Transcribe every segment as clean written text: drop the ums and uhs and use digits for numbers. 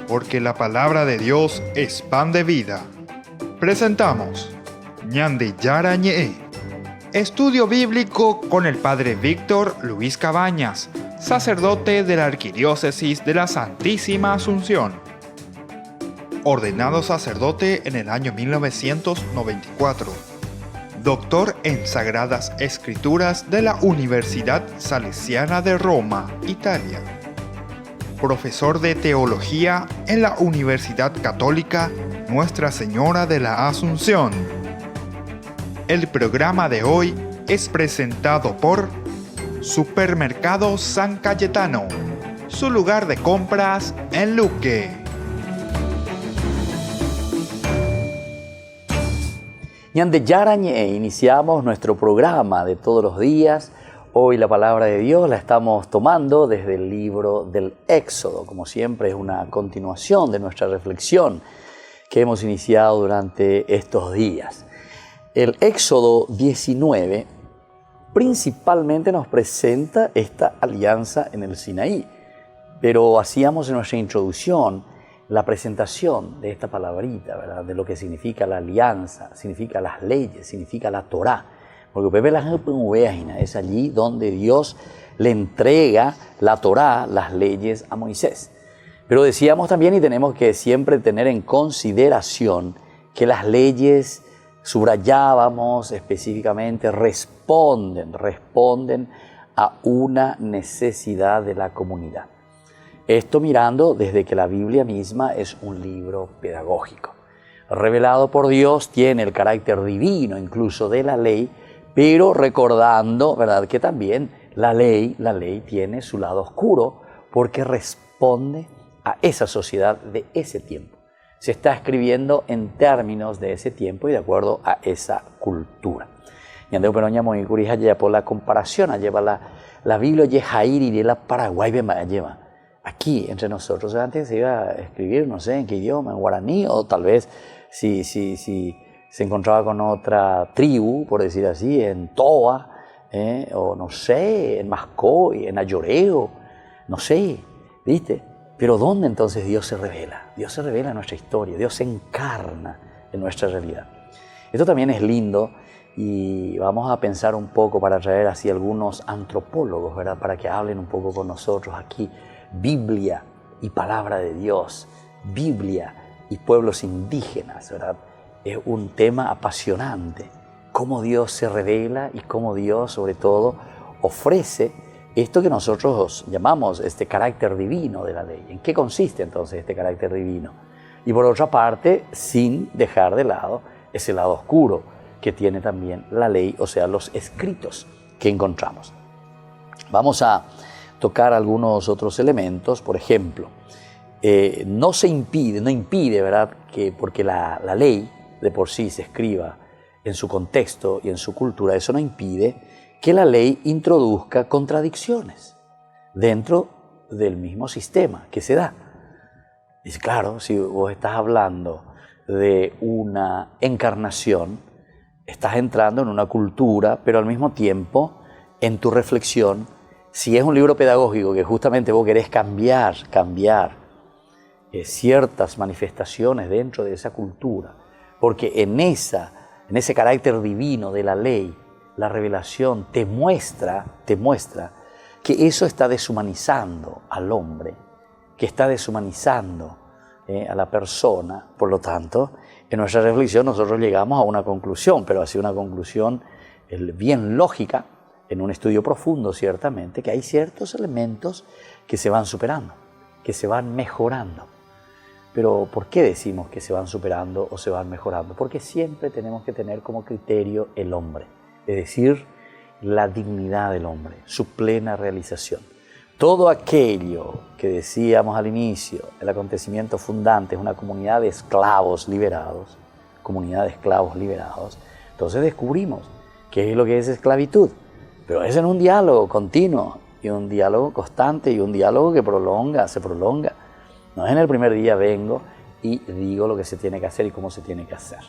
Porque la palabra de Dios es pan de vida. Presentamos Ñande Yara Ñe, estudio bíblico con el Padre Víctor Luis Cabañas, sacerdote de la Arquidiócesis de la Santísima Asunción. Ordenado sacerdote en el año 1994. Doctor en Sagradas Escrituras de la Universidad Salesiana de Roma, Italia. Profesor de Teología en la Universidad Católica Nuestra Señora de la Asunción. El programa de hoy es presentado por Supermercado San Cayetano, su lugar de compras en Luque. Ñande Yarañe, iniciamos nuestro programa de todos los días. Hoy la palabra de Dios la estamos tomando desde el libro del Éxodo. Como siempre es una continuación de nuestra reflexión que hemos iniciado durante estos días. El Éxodo 19 principalmente nos presenta esta alianza en el Sinaí. Pero hacíamos en nuestra introducción la presentación de esta palabrita, ¿verdad? De lo que significa la alianza, significa las leyes, significa la Torá. Porque Pepe la es allí donde Dios le entrega la Torá, las leyes a Moisés. Pero decíamos también, y tenemos que siempre tener en consideración, que las leyes, subrayábamos específicamente, responden a una necesidad de la comunidad. Esto mirando desde que la Biblia misma es un libro pedagógico. Revelado por Dios, tiene el carácter divino incluso de la ley, pero recordando, ¿verdad?, que también la ley tiene su lado oscuro porque responde a esa sociedad de ese tiempo. Se está escribiendo en términos de ese tiempo y de acuerdo a esa cultura. Yandeo Peroña Moicurija lleva por la comparación, lleva la Biblia Yejairi y la Paraguay lleva. Aquí, entre nosotros, antes se iba a escribir, no sé en qué idioma, en guaraní, o tal vez si se encontraba con otra tribu, por decir así, en Toa, o no sé, en Mascoy, en Ayoreo, no sé, ¿viste? Pero ¿dónde entonces Dios se revela? Dios se revela en nuestra historia, Dios se encarna en nuestra realidad. Esto también es lindo y vamos a pensar un poco para traer así algunos antropólogos, ¿verdad? Para que hablen un poco con nosotros aquí. Biblia y palabra de Dios, Biblia y pueblos indígenas, ¿verdad? Es un tema apasionante, cómo Dios se revela y cómo Dios, sobre todo, ofrece esto que nosotros llamamos este carácter divino de la ley. ¿En qué consiste entonces este carácter divino? Y por otra parte, sin dejar de lado ese lado oscuro que tiene también la ley, o sea, los escritos que encontramos. Vamos a tocar algunos otros elementos. Por ejemplo, no impide, ¿verdad?, que porque la ley de por sí se escriba en su contexto y en su cultura, eso no impide que la ley introduzca contradicciones dentro del mismo sistema que se da. Y claro, si vos estás hablando de una encarnación, estás entrando en una cultura, pero al mismo tiempo, en tu reflexión, si es un libro pedagógico que justamente vos querés cambiar ciertas manifestaciones dentro de esa cultura, porque en ese carácter divino de la ley, la revelación te muestra que eso está deshumanizando al hombre, que está deshumanizando a la persona. Por lo tanto, en nuestra reflexión nosotros llegamos a una conclusión, pero ha sido una conclusión bien lógica, en un estudio profundo ciertamente, que hay ciertos elementos que se van superando, que se van mejorando. Pero ¿por qué decimos que se van superando o se van mejorando? Porque siempre tenemos que tener como criterio el hombre, es decir, la dignidad del hombre, su plena realización. Todo aquello que decíamos al inicio, el acontecimiento fundante es una comunidad de esclavos liberados, entonces descubrimos qué es lo que es esclavitud. Pero es en un diálogo continuo y un diálogo constante y un diálogo que se prolonga. No es en el primer día vengo y digo lo que se tiene que hacer y cómo se tiene que hacer.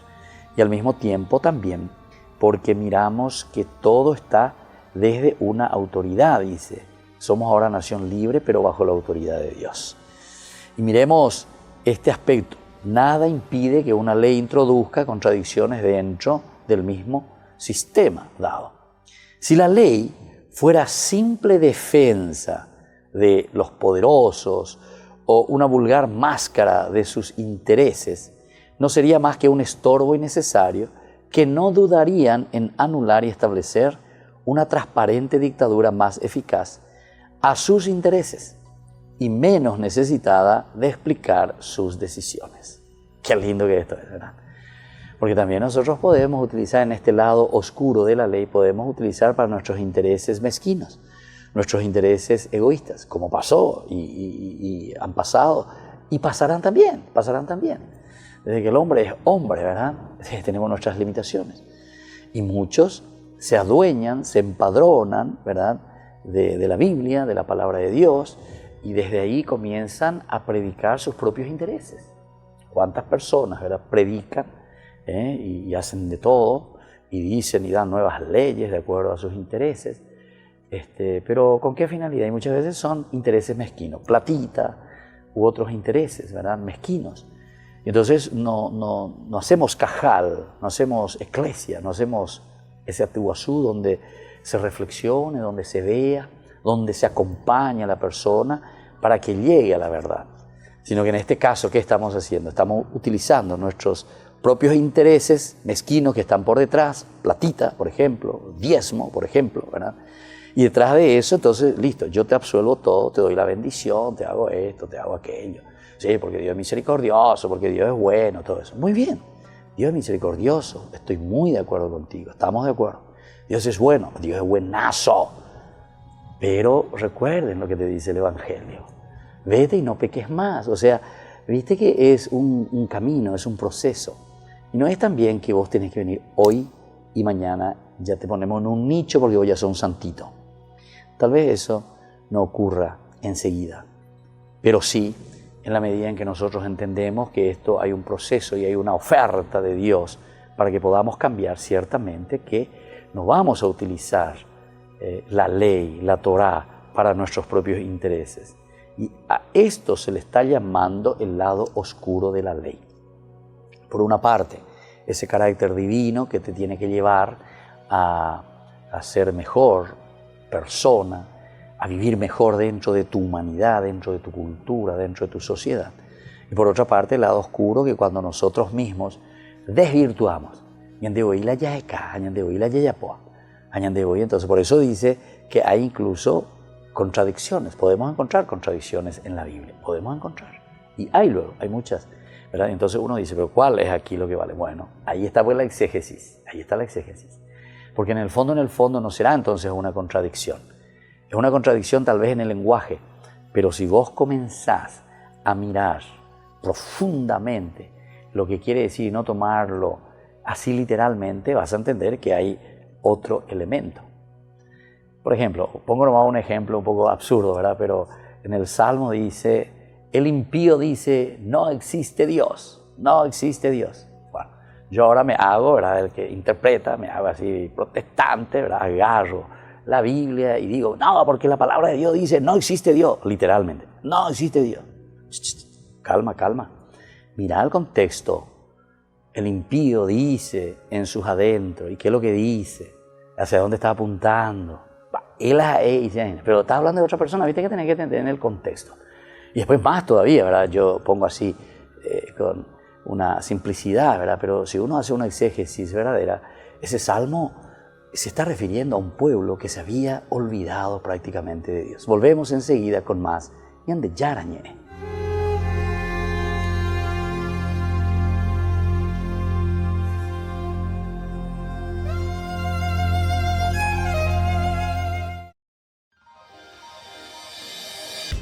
Y al mismo tiempo también porque miramos que todo está desde una autoridad, dice. Somos ahora nación libre, pero bajo la autoridad de Dios. Y miremos este aspecto. Nada impide que una ley introduzca contradicciones dentro del mismo sistema dado. Si la ley fuera simple defensa de los poderosos o una vulgar máscara de sus intereses, no sería más que un estorbo innecesario que no dudarían en anular y establecer una transparente dictadura más eficaz a sus intereses y menos necesitada de explicar sus decisiones. Qué lindo que esto es, ¿verdad? Porque también nosotros podemos utilizar en este lado oscuro de la ley, podemos utilizar para nuestros intereses mezquinos, nuestros intereses egoístas, como pasó y han pasado y pasarán también. Desde que el hombre es hombre, ¿verdad? Tenemos nuestras limitaciones. Y muchos se adueñan, se empadronan, ¿verdad? De la Biblia, de la palabra de Dios, y desde ahí comienzan a predicar sus propios intereses. ¿Cuántas personas, ¿verdad?, predican y hacen de todo y dicen y dan nuevas leyes de acuerdo a sus intereses? Pero ¿con qué finalidad? Y muchas veces son intereses mezquinos, platita u otros intereses, ¿verdad?, mezquinos. Y entonces no hacemos cajal, no hacemos eclesia, no hacemos ese atuazú donde se reflexione, donde se vea, donde se acompaña a la persona para que llegue a la verdad. Sino que en este caso, ¿qué estamos haciendo? Estamos utilizando nuestros propios intereses mezquinos que están por detrás, platita, por ejemplo, diezmo, por ejemplo, ¿verdad? Y detrás de eso, entonces, listo, yo te absuelvo todo, te doy la bendición, te hago esto, te hago aquello. Sí, porque Dios es misericordioso, porque Dios es bueno, todo eso. Muy bien, Dios es misericordioso, estoy muy de acuerdo contigo, estamos de acuerdo. Dios es bueno, Dios es buenazo. Pero recuerden lo que te dice el Evangelio. Vete y no peques más. O sea, viste que es un camino, es un proceso. Y no es tan bien que vos tenés que venir hoy y mañana ya te ponemos en un nicho porque vos ya sos un santito. Tal vez eso no ocurra enseguida. Pero sí, en la medida en que nosotros entendemos que esto hay un proceso y hay una oferta de Dios para que podamos cambiar, ciertamente que no vamos a utilizar la ley, la Torá, para nuestros propios intereses. Y a esto se le está llamando el lado oscuro de la ley. Por una parte, ese carácter divino que te tiene que llevar a ser mejor persona, a vivir mejor dentro de tu humanidad, dentro de tu cultura, dentro de tu sociedad. Y por otra parte, el lado oscuro que cuando nosotros mismos desvirtuamos, entonces por eso dice que hay incluso contradicciones, podemos encontrar contradicciones en la Biblia, podemos encontrar, y hay muchas, ¿verdad? Entonces uno dice, pero ¿cuál es aquí lo que vale? Bueno, ahí está pues la exégesis, porque en el fondo no será entonces una contradicción, es una contradicción tal vez en el lenguaje, pero si vos comenzás a mirar profundamente lo que quiere decir y no tomarlo así literalmente, vas a entender que hay otro elemento. Por ejemplo, pongo nomás un ejemplo un poco absurdo, ¿verdad? Pero en el Salmo dice, el impío dice, no existe Dios. Bueno, yo ahora me hago, ¿verdad?, el que interpreta, me hago así protestante, ¿verdad?, agarro la Biblia y digo, no, porque la palabra de Dios dice, no existe Dios, literalmente, no existe Dios. Calma. Mira el contexto. El impío dice en sus adentros, ¿y qué es lo que dice? ¿Hacia dónde está apuntando? Pero está hablando de otra persona, viste que tenés que entender el contexto. Y después más todavía, ¿verdad? Yo pongo así con una simplicidad, ¿verdad? Pero si uno hace una exégesis verdadera, ese salmo se está refiriendo a un pueblo que se había olvidado prácticamente de Dios. Volvemos enseguida con más Ñande Yarañe.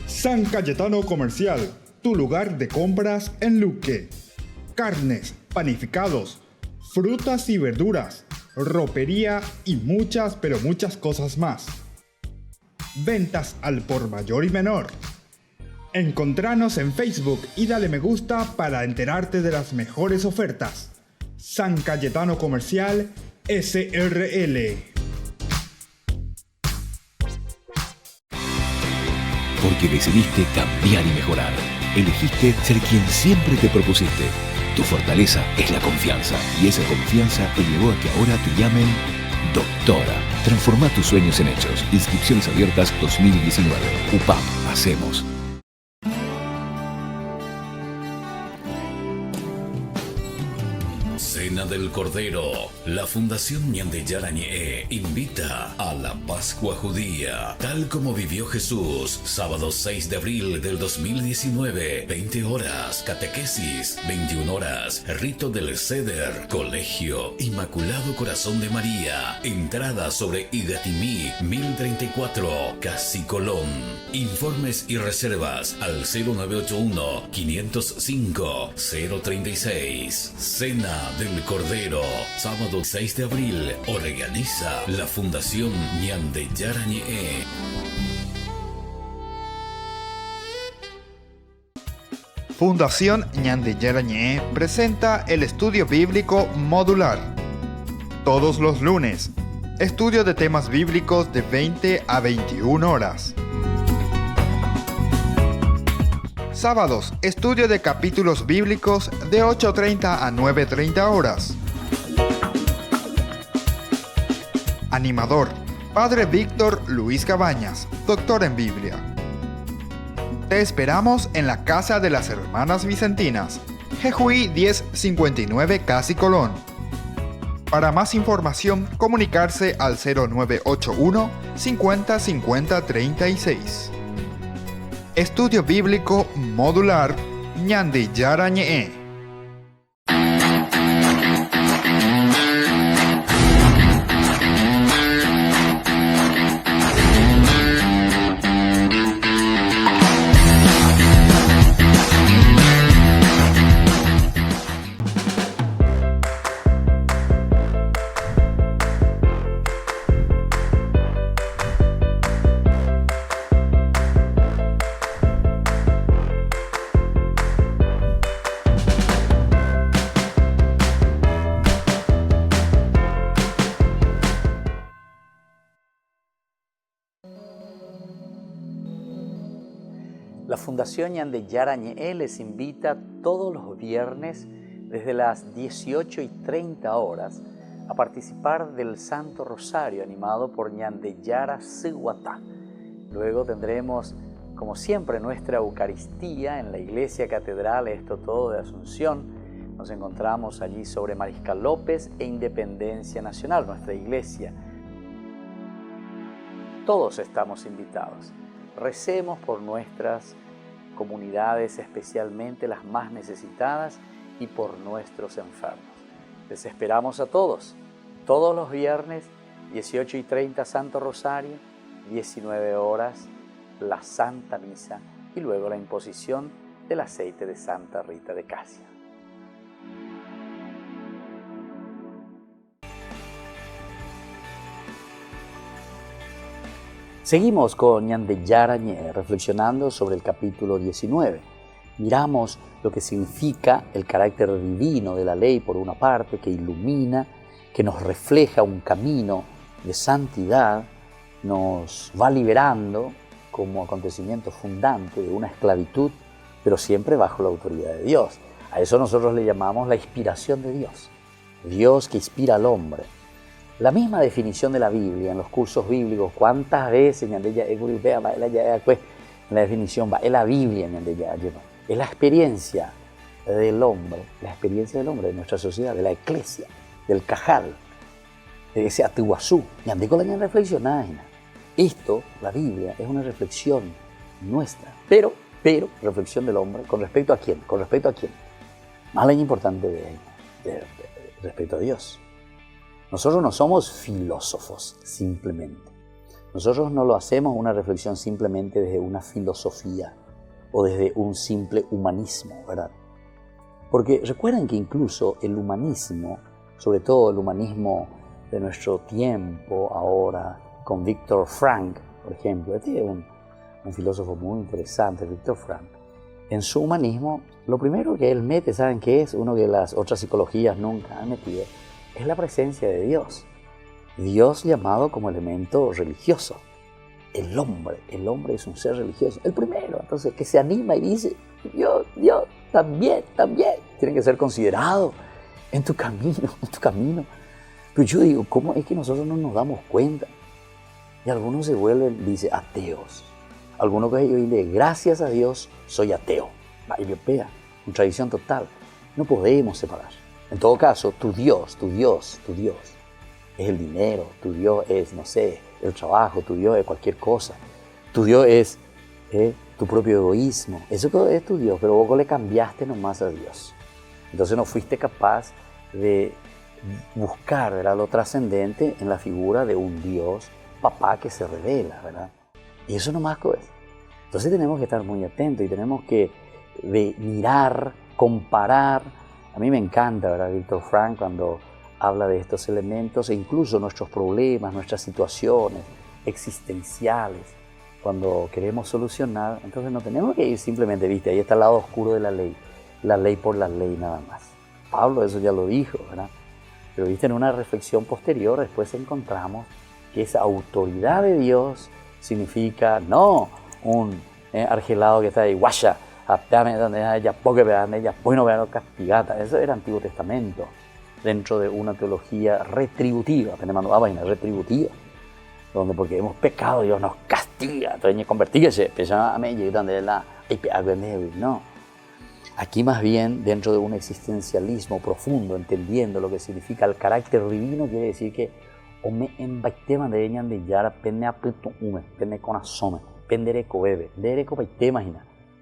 San Cayetano Comercial, tu lugar de compras en Luque. Carnes, panificados, frutas y verduras, ropería y muchas, pero muchas cosas más. Ventas al por mayor y menor. Encontranos en Facebook y dale me gusta para enterarte de las mejores ofertas. San Cayetano Comercial SRL. Porque decidiste cambiar y mejorar. Elegiste ser quien siempre te propusiste. Tu fortaleza es la confianza, y esa confianza te llevó a que ahora te llamen doctora. Transforma tus sueños en hechos. Inscripciones abiertas 2019. UPAP. Hacemos. Cena del Cordero. La Fundación Ñandeyara-Ñe'e invita a la Pascua Judía, tal como vivió Jesús. Sábado 6 de abril del 2019, 20 horas, catequesis, 21 horas, rito del Seder, colegio, Inmaculado Corazón de María. Entrada sobre Igatimí, 1034, Casi Colón. Informes y reservas al 0981-505-036. Cena del Cordero, sábado 6 de abril, organiza la Fundación Ñandeyara-Ñe'e. Fundación Ñandeyara-Ñe'e presenta el estudio bíblico modular. Todos los lunes, estudio de temas bíblicos de 20 a 21 horas. Sábados, estudio de capítulos bíblicos de 8:30 a 9:30 horas. Animador, Padre Víctor Luis Cabañas, doctor en Biblia. Te esperamos en la Casa de las Hermanas Vicentinas, Jejuí 1059 Casi Colón. Para más información, comunicarse al 0981 50 50 36. Estudio Bíblico Modular Ñandeyara-Ñe'e. La Fundación Ñandeyara-Ñe'e les invita todos los viernes desde las 18:30 horas a participar del Santo Rosario animado por Ñandeyara Siguatá. Luego tendremos, como siempre, nuestra Eucaristía en la Iglesia Catedral Esto Todo de Asunción. Nos encontramos allí sobre Mariscal López e Independencia Nacional, nuestra iglesia. Todos estamos invitados. Recemos por nuestras comunidades, especialmente las más necesitadas, y por nuestros enfermos. Les esperamos a todos los viernes, 18:30 Santo Rosario, 19 horas la Santa Misa y luego la imposición del aceite de Santa Rita de Casia. Seguimos con Ñandeyara-Ñe'e, reflexionando sobre el capítulo 19. Miramos lo que significa el carácter divino de la ley, por una parte, que ilumina, que nos refleja un camino de santidad, nos va liberando como acontecimiento fundante de una esclavitud, pero siempre bajo la autoridad de Dios. A eso nosotros le llamamos la inspiración de Dios. Dios que inspira al hombre. La misma definición de la Biblia en los cursos bíblicos, ¿cuántas veces en la definición va? Es la Biblia, es la experiencia del hombre, de nuestra sociedad, de la iglesia, del cajal, de ese atuazú. Esto, la Biblia, es una reflexión nuestra, pero reflexión del hombre, ¿con respecto a quién? ¿Con respecto a quién? Más importante respecto a Dios. Nosotros no somos filósofos simplemente. Nosotros no lo hacemos una reflexión simplemente desde una filosofía o desde un simple humanismo, ¿verdad? Porque recuerden que incluso el humanismo, sobre todo el humanismo de nuestro tiempo ahora, con Viktor Frankl, por ejemplo, este es un filósofo muy interesante, Viktor Frankl. En su humanismo, lo primero que él mete, ¿saben qué es? Uno que las otras psicologías nunca han metido, es la presencia de Dios. Dios llamado como elemento religioso. El hombre es un ser religioso, el primero. Entonces, que se anima y dice, Dios, también. Tienen que ser considerados en tu camino. Pero yo digo, ¿cómo es que nosotros no nos damos cuenta? Y algunos se vuelven, dice, ateos. Algunos que yo digo, gracias a Dios, soy ateo. Vaya, contradicción total. No podemos separar. En todo caso, tu Dios es el dinero, tu Dios es, no sé, el trabajo, tu Dios es cualquier cosa. Tu Dios es tu propio egoísmo. Eso es tu Dios, pero vos le cambiaste nomás a Dios. Entonces no fuiste capaz de buscar, ¿verdad?, lo trascendente en la figura de un Dios, papá, que se revela, ¿verdad? Y eso nomás es. Entonces tenemos que estar muy atentos y tenemos que mirar, comparar. A mí me encanta, ¿verdad?, Víctor Frank, cuando habla de estos elementos e incluso nuestros problemas, nuestras situaciones existenciales, cuando queremos solucionar. Entonces no tenemos que ir simplemente, viste, ahí está el lado oscuro de la ley por la ley nada más. Pablo eso ya lo dijo, ¿verdad? Pero viste, en una reflexión posterior después encontramos que esa autoridad de Dios significa no un argelado que está ahí, guaya, castigata. Eso era Antiguo Testamento, dentro de una teología retributiva, tenemos una vaina retributiva, donde porque hemos pecado Dios nos castiga, entonces convertirse, no. Aquí más bien, dentro de un existencialismo profundo, entendiendo lo que significa el carácter divino, quiere decir que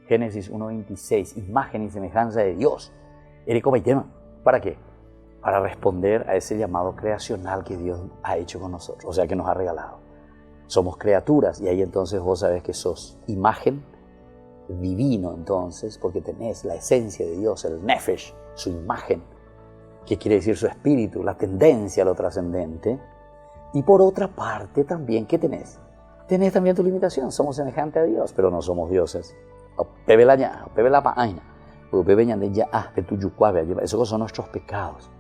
Génesis 1:26, imagen y semejanza de Dios. ¿Para qué? Para responder a ese llamado creacional que Dios ha hecho con nosotros, o sea, que nos ha regalado. Somos criaturas y ahí entonces vos sabés que sos imagen divino entonces, porque tenés la esencia de Dios, el nefesh, su imagen, que quiere decir su espíritu, la tendencia a lo trascendente. Y por otra parte también, ¿qué tenés? Tenés también tu limitación, somos semejantes a Dios, pero no somos dioses. Esos son nuestros pecados.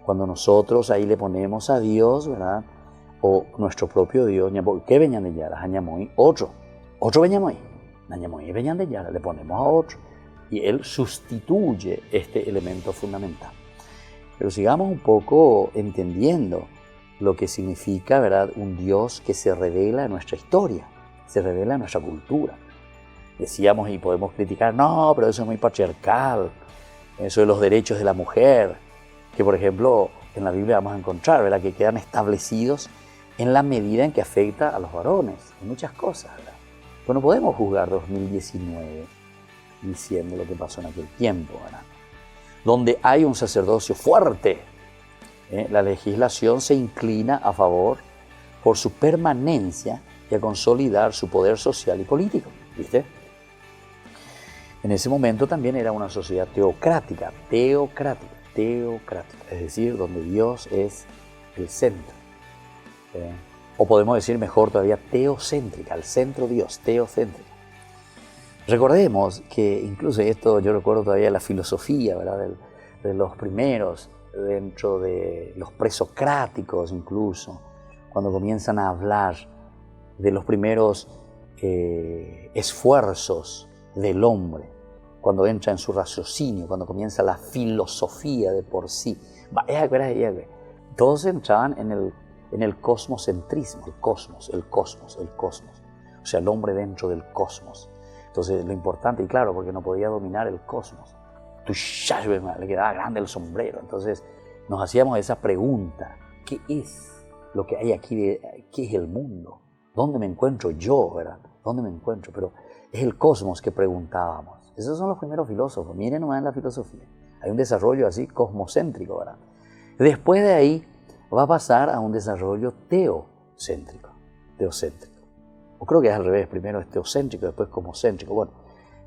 Cuando nosotros ahí le ponemos a Dios, ¿verdad?, o nuestro propio Dios, ¿qué venían de Yara? Otro veníamos ahí. Le ponemos a otro y Él sustituye este elemento fundamental. Pero sigamos un poco entendiendo lo que significa, ¿verdad?, un Dios que se revela en nuestra historia, se revela en nuestra cultura. Decíamos y podemos criticar, no, pero eso es muy patriarcal, eso de los derechos de la mujer, que por ejemplo en la Biblia vamos a encontrar, ¿verdad?, que quedan establecidos en la medida en que afecta a los varones, en muchas cosas, ¿verdad? Pero no podemos juzgar 2019 diciendo lo que pasó en aquel tiempo, ¿verdad?, donde hay un sacerdocio fuerte. La legislación se inclina a favor por su permanencia y a consolidar su poder social y político, ¿viste? En ese momento también era una sociedad teocrática, es decir, donde Dios es el centro. O podemos decir mejor todavía teocéntrica, el centro Dios, teocéntrica. Recordemos que incluso esto yo recuerdo todavía la filosofía, ¿verdad?, de los primeros, dentro de los presocráticos incluso, cuando comienzan a hablar de los primeros esfuerzos del hombre, cuando entra en su raciocinio, cuando comienza la filosofía de por sí. Todos entraban en el cosmocentrismo, el cosmos. O sea, el hombre dentro del cosmos. Entonces, lo importante, y claro, porque no podía dominar el cosmos. Le quedaba grande el sombrero. Entonces, nos hacíamos esa pregunta: ¿qué es lo que hay aquí? ¿Qué es el mundo? ¿Dónde me encuentro yo, verdad? ¿Dónde me encuentro? Pero es el cosmos que preguntábamos. Esos son los primeros filósofos. Miren nomás en la filosofía. Hay un desarrollo así cosmocéntrico, ¿verdad? Después de ahí va a pasar a un desarrollo teocéntrico. O creo que es al revés. Primero es teocéntrico, después cosmocéntrico. Bueno,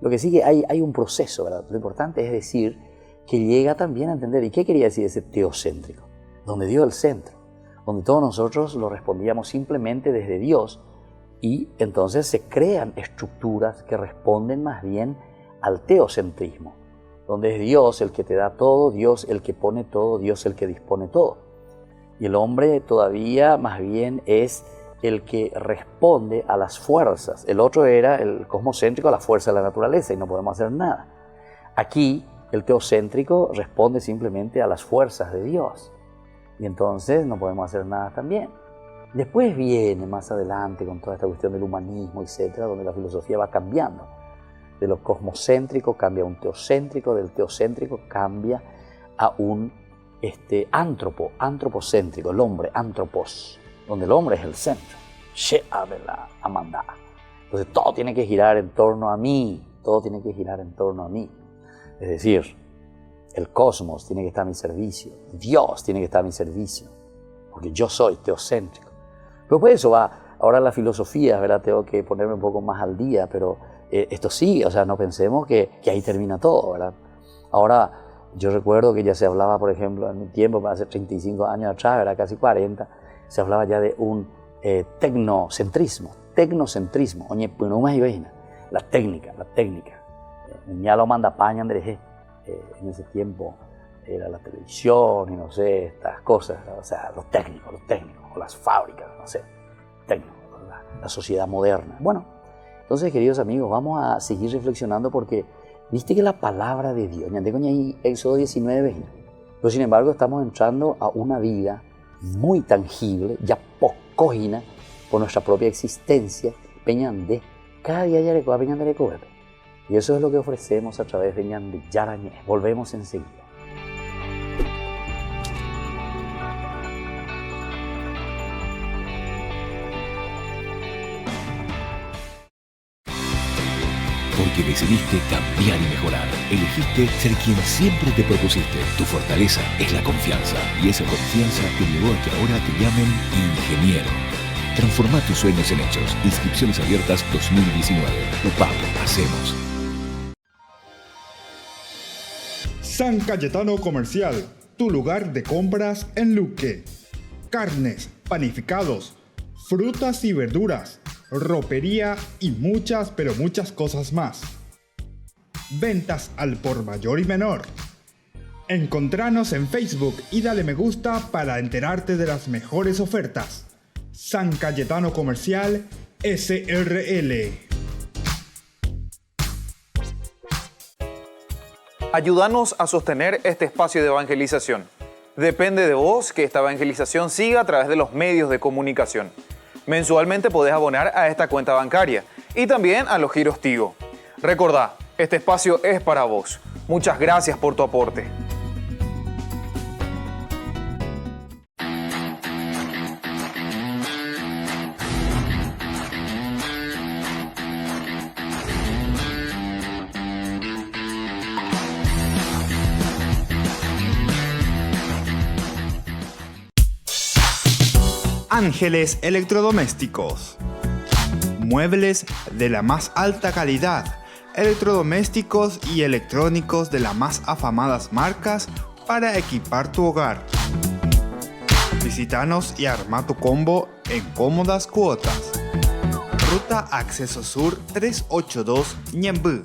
lo que sí que hay un proceso, ¿verdad? Lo importante es decir que llega también a entender. ¿Y qué quería decir ese teocéntrico? Donde Dios es el centro. Donde todos nosotros lo respondíamos simplemente desde Dios. Y entonces se crean estructuras que responden más bien al teocentrismo, donde es Dios el que te da todo, Dios el que pone todo, Dios el que dispone todo. Y el hombre todavía más bien es el que responde a las fuerzas. El otro era el cosmocéntrico, a la fuerza de la naturaleza, y no podemos hacer nada. Aquí el teocéntrico responde simplemente a las fuerzas de Dios, y entonces no podemos hacer nada también. Después viene más adelante con toda esta cuestión del humanismo, etcétera, donde la filosofía va cambiando. De lo cosmocéntrico cambia a un teocéntrico, del teocéntrico cambia a un antropocéntrico, el hombre, antropos, donde el hombre es el centro. She'avela amanda. Entonces todo tiene que girar en torno a mí, todo tiene que girar en torno a mí. Es decir, el cosmos tiene que estar a mi servicio, Dios tiene que estar a mi servicio, porque yo soy teocéntrico. Pero por eso va, ahora la filosofía, ¿verdad? Tengo que ponerme un poco más al día, pero esto sí, o sea, no pensemos que ahí termina todo, ¿verdad? Ahora, yo recuerdo que ya se hablaba, por ejemplo, en mi tiempo, hace 35 años atrás, ¿verdad? Casi 40, se hablaba ya de un tecnocentrismo, oye, pues no más imagina, la técnica. Ya lo manda paña, Andrés, en ese tiempo era la televisión y no sé, estas cosas, o sea, los técnicos, o las fábricas, no sé, técnicos, la sociedad moderna. Bueno, entonces, queridos amigos, vamos a seguir reflexionando porque viste que la palabra de Dios, Éxodo 19, pero sin embargo estamos entrando a una vida muy tangible, ya pocojina, por nuestra propia existencia, peñande, cada día ya peñande de cobre. Y eso es lo que ofrecemos a través de Ñande Yarañé. Volvemos enseguida. Porque decidiste cambiar y mejorar. Elegiste ser quien siempre te propusiste. Tu fortaleza es la confianza. Y esa confianza te llevó a que ahora te llamen ingeniero. Transforma tus sueños en hechos. Inscripciones abiertas 2019. UPAP, hacemos. San Cayetano Comercial, tu lugar de compras en Luque. Carnes, panificados, frutas y verduras, ropería y muchas, pero muchas cosas más. Ventas al por mayor y menor. Encontranos en Facebook y dale me gusta para enterarte de las mejores ofertas. San Cayetano Comercial, SRL. Ayúdanos a sostener este espacio de evangelización. Depende de vos que esta evangelización siga a través de los medios de comunicación. Mensualmente podés abonar a esta cuenta bancaria y también a los giros Tigo. Recordá, este espacio es para vos. Muchas gracias por tu aporte. Ángeles Electrodomésticos. Muebles de la más alta calidad, electrodomésticos y electrónicos de las más afamadas marcas para equipar tu hogar. Visítanos y arma tu combo en cómodas cuotas. Ruta Acceso Sur 382 Ñembú.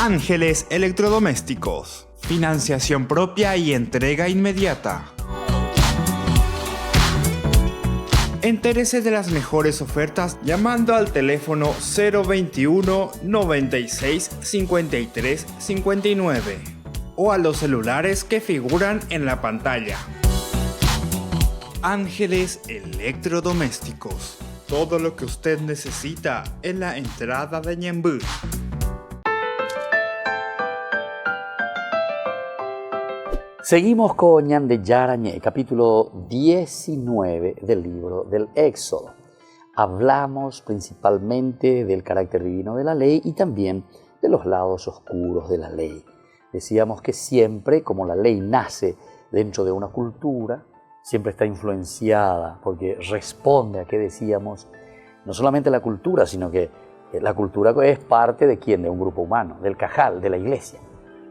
Ángeles Electrodomésticos. Financiación propia y entrega inmediata. Entérese de las mejores ofertas llamando al teléfono 021 96 53 59 o a los celulares que figuran en la pantalla. Ángeles Electrodomésticos. Todo lo que usted necesita en la entrada de Ñembú. Seguimos con Ñande Yarañé, capítulo 19 del libro del Éxodo. Hablamos principalmente del carácter divino de la ley y también de los lados oscuros de la ley. Decíamos que siempre, como la ley nace dentro de una cultura, siempre está influenciada porque responde a, ¿qué decíamos? No solamente la cultura, sino que la cultura es parte de ¿quién? De un grupo humano, del cajal, de la iglesia.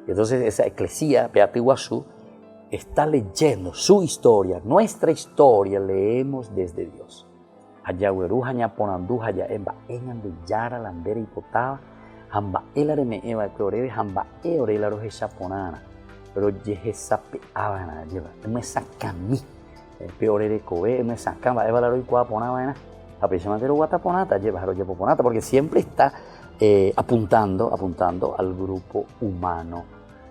Y entonces esa eclesía, Peatiguazú, está leyendo su historia, nuestra historia, leemos desde Dios. Hayahueru, Hayaponandú, Hayaemba, Eñande Yara, Landera y Potaba, Hamba Elareme Eva Clorebe, Hamba Eorelaro Hechaponana, pero Yehesape Abana, lleva, me saca a mí, peor eres cobe, me sacan, va a evaluar y cuapona, vaina, aproximadamente lo guataponata, lleva ponata, porque siempre está apuntando al grupo humano.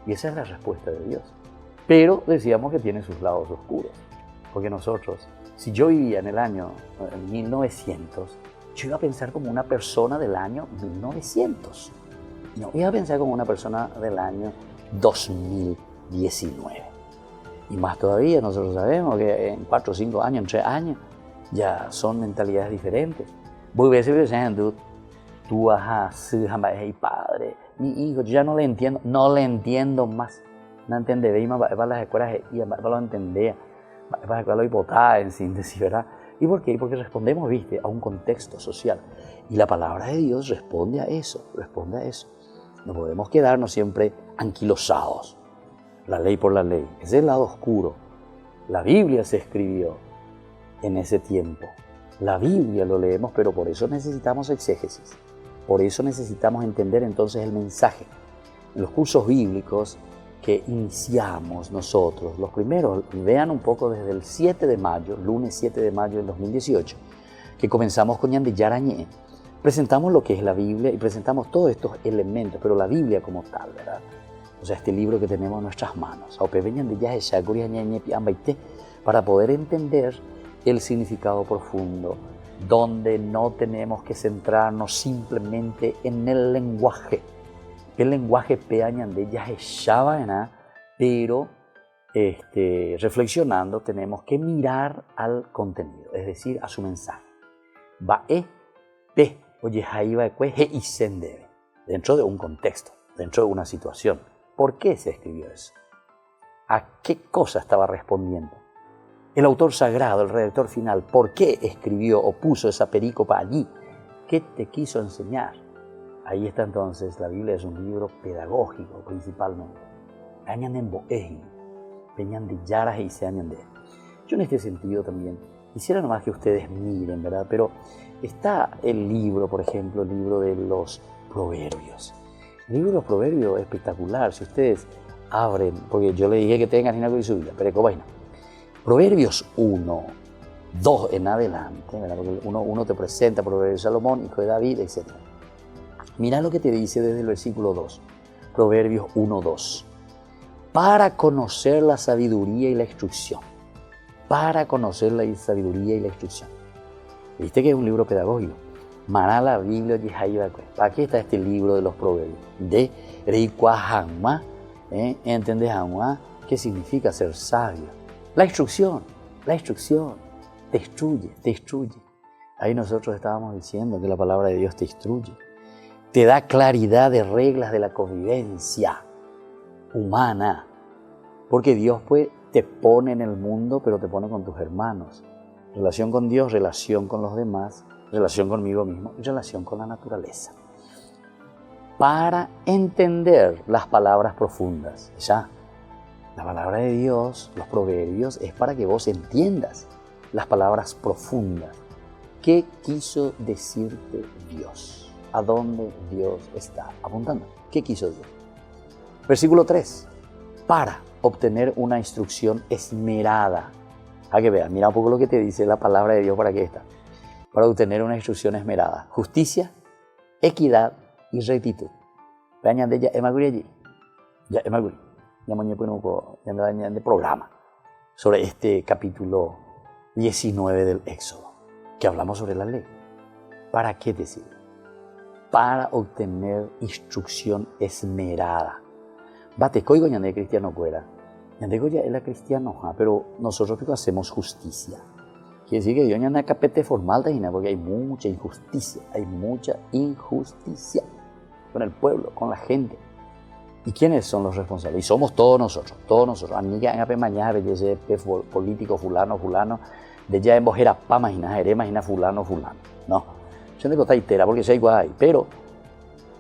Y esa es la respuesta de Dios. Pero decíamos que tiene sus lados oscuros. Porque nosotros, si yo vivía en el año 1900, yo iba a pensar como una persona del año 1900. No, iba a pensar como una persona del año 2019. Y más todavía, nosotros sabemos que en 4 o 5 años, en 3 años, ya son mentalidades diferentes. Voy a veces pensando, tú, ajá, sí, hey, padre, mi hijo, yo ya no le entiendo más. No entiende, ve, para las escuelas, y para lo entender, para las escuelas lo hipotar, en síntesis, ¿verdad? ¿Y por qué? Porque respondemos, viste, a un contexto social. Y la palabra de Dios responde a eso. No podemos quedarnos siempre anquilosados. La ley por la ley. Ese es el lado oscuro. La Biblia se escribió en ese tiempo. La Biblia lo leemos, pero por eso necesitamos exégesis. Por eso necesitamos entender entonces el mensaje. En los cursos bíblicos que iniciamos nosotros, los primeros, vean un poco desde el 7 de mayo, lunes 7 de mayo del 2018, que comenzamos con Ñande Yarañé, presentamos lo que es la Biblia y presentamos todos estos elementos, pero la Biblia como tal, ¿verdad? O sea, este libro que tenemos en nuestras manos, para poder entender el significado profundo, donde no tenemos que centrarnos simplemente en el lenguaje. El lenguaje peañande ya es pero reflexionando tenemos que mirar al contenido, es decir, a su mensaje. Dentro de un contexto, dentro de una situación. ¿Por qué se escribió eso? ¿A qué cosa estaba respondiendo? El autor sagrado, el redactor final, ¿por qué escribió o puso esa perícopa allí? ¿Qué te quiso enseñar? Ahí está entonces, la Biblia es un libro pedagógico principalmente. Yo en este sentido también quisiera nomás que ustedes miren, ¿verdad? Pero está el libro, por ejemplo, el libro de los Proverbios. El libro de los Proverbios es espectacular. Si ustedes abren, porque yo le dije que tengan una su Biblia, pero vaina. Proverbios 1, 2 en adelante, ¿verdad? Porque uno te presenta Proverbios de Salomón, hijo de David, etc. Mira lo que te dice desde el versículo 2, Proverbios 1, 2. Para conocer la sabiduría y la instrucción. Para conocer la sabiduría y la instrucción. ¿Viste que es un libro pedagógico? Mará la Biblia y aquí está este libro de los Proverbios. De Reikuahangma, ¿entendés? ¿Qué significa ser sabio? La instrucción, te instruye. Ahí nosotros estábamos diciendo que la palabra de Dios te instruye. Te da claridad de reglas de la convivencia humana. Porque Dios pues te pone en el mundo, pero te pone con tus hermanos. Relación con Dios, relación con los demás, relación conmigo mismo y relación con la naturaleza. Para entender las palabras profundas, ya. La palabra de Dios, los proverbios, es para que vos entiendas las palabras profundas. ¿Qué quiso decirte Dios? ¿A dónde Dios está apuntando? ¿Qué quiso Dios? Versículo 3. Para obtener una instrucción esmerada. A que vean, mira un poco lo que te dice la palabra de Dios para qué está. Para obtener una instrucción esmerada. Justicia, equidad y rectitud. Vean, ya es más allí. Ya es más de programa sobre este capítulo 19 del Éxodo, que hablamos sobre la ley. ¿Para qué te sirve? Para obtener instrucción esmerada. Batecoigo ñande cristiano cuera. Ñande ya es la cristiano, pero nosotros hacemos justicia. Quiere decir que Dios ñande capete formal de porque hay mucha injusticia con el pueblo, con la gente. ¿Y quiénes son los responsables? Y somos todos nosotros. Aniga en ape mañana, ese político fulano, de ya en bojera pa imagina fulano. No. Yo no digo itera porque soy guay, pero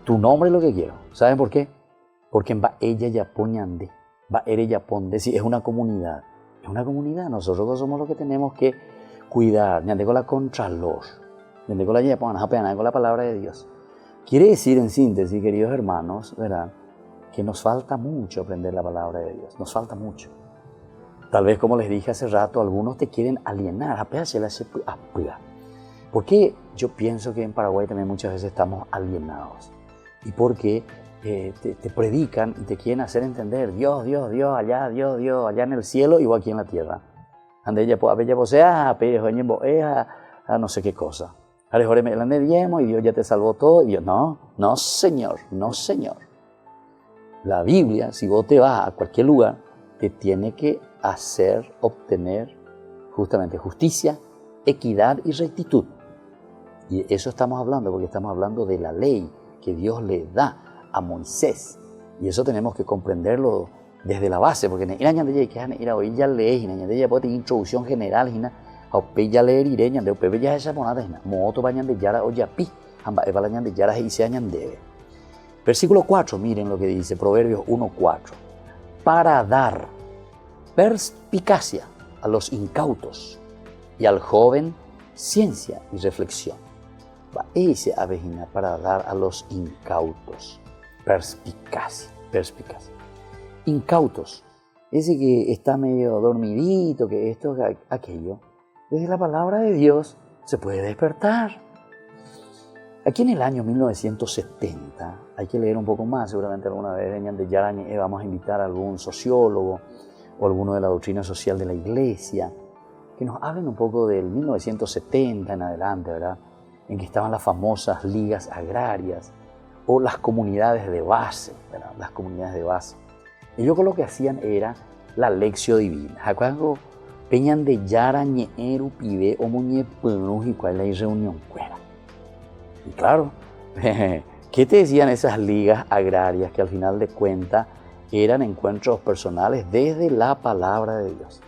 tu nombre es lo que quiero. ¿Saben por qué? Porque va ella ya poñande, va ella ponde, si es una comunidad. Es una comunidad, nosotros somos los que tenemos que cuidar. Ñande con la contralor. Ñande con la ya pongan con la palabra de Dios. Quiere decir en síntesis, queridos hermanos, ¿verdad? Que nos falta mucho aprender la palabra de Dios, nos falta mucho. Tal vez, como les dije hace rato, algunos te quieren alienar. ¿Por qué yo pienso que en Paraguay también muchas veces estamos alienados? Y porque te predican y te quieren hacer entender Dios, Dios, Dios, allá, Dios, Dios, allá en el cielo y vos aquí en la tierra. Ande ella a no sé qué cosa. Y Dios ya te salvó todo. Y yo, no, Señor, no, Señor. La Biblia, si vos te vas a cualquier lugar, te tiene que hacer obtener justamente justicia, equidad y rectitud. Y eso estamos hablando, porque estamos hablando de la ley que Dios le da a Moisés. Y eso tenemos que comprenderlo desde la base, porque hoy ya lees, ya puede tener introducción general, ya leer ireña, de opebe ya esa monada, moto bañan de yara o yapi, amba evalañan de yara y se añan debe. Versículo 4, miren lo que dice, Proverbios 1:4. Para dar perspicacia a los incautos y al joven ciencia y reflexión. Ese avejina para dar a los incautos perspicacia. Incautos, ese que está medio dormidito, que esto, que aquello, desde la palabra de Dios se puede despertar. Aquí en el año 1970, hay que leer un poco más, seguramente alguna vez de Yarañe, vamos a invitar a algún sociólogo o alguno de la doctrina social de la iglesia, que nos hablen un poco del 1970 en adelante, ¿verdad? En que estaban las famosas ligas agrarias o las comunidades de base, ¿verdad? Las comunidades de base. Ellos lo que hacían era la lección divina. Cuando peñan de Yarañe, pibe o muñe, y cuál es la reunión fuera. Y claro, ¿qué te decían esas ligas agrarias que al final de cuentas eran encuentros personales desde la palabra de Dios?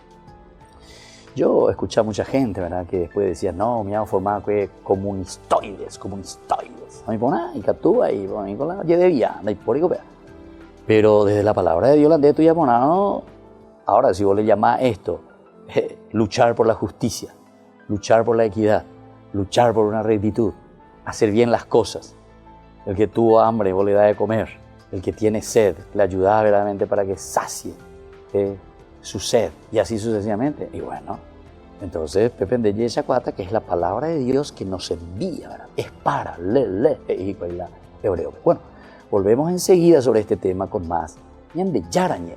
Yo escuché a mucha gente, ¿verdad?, que después decía, no, me hago formar comunistoides. A mí pone, y catúa, y con la de vía, pero desde la palabra de Dios, la de tu no. Ahora, si vos le llamás esto, luchar por la justicia, luchar por la equidad, luchar por una rectitud, hacer bien las cosas. El que tuvo hambre, vos le das de comer. El que tiene sed, le ayudás verdaderamente para que sacie su sed, y así sucesivamente. Y bueno, entonces, Pepe de Yesha Cuata, que es la palabra de Dios que nos envía, ¿verdad? Es para hebreo. Bueno, volvemos enseguida sobre este tema con más. Ñande Yarañe.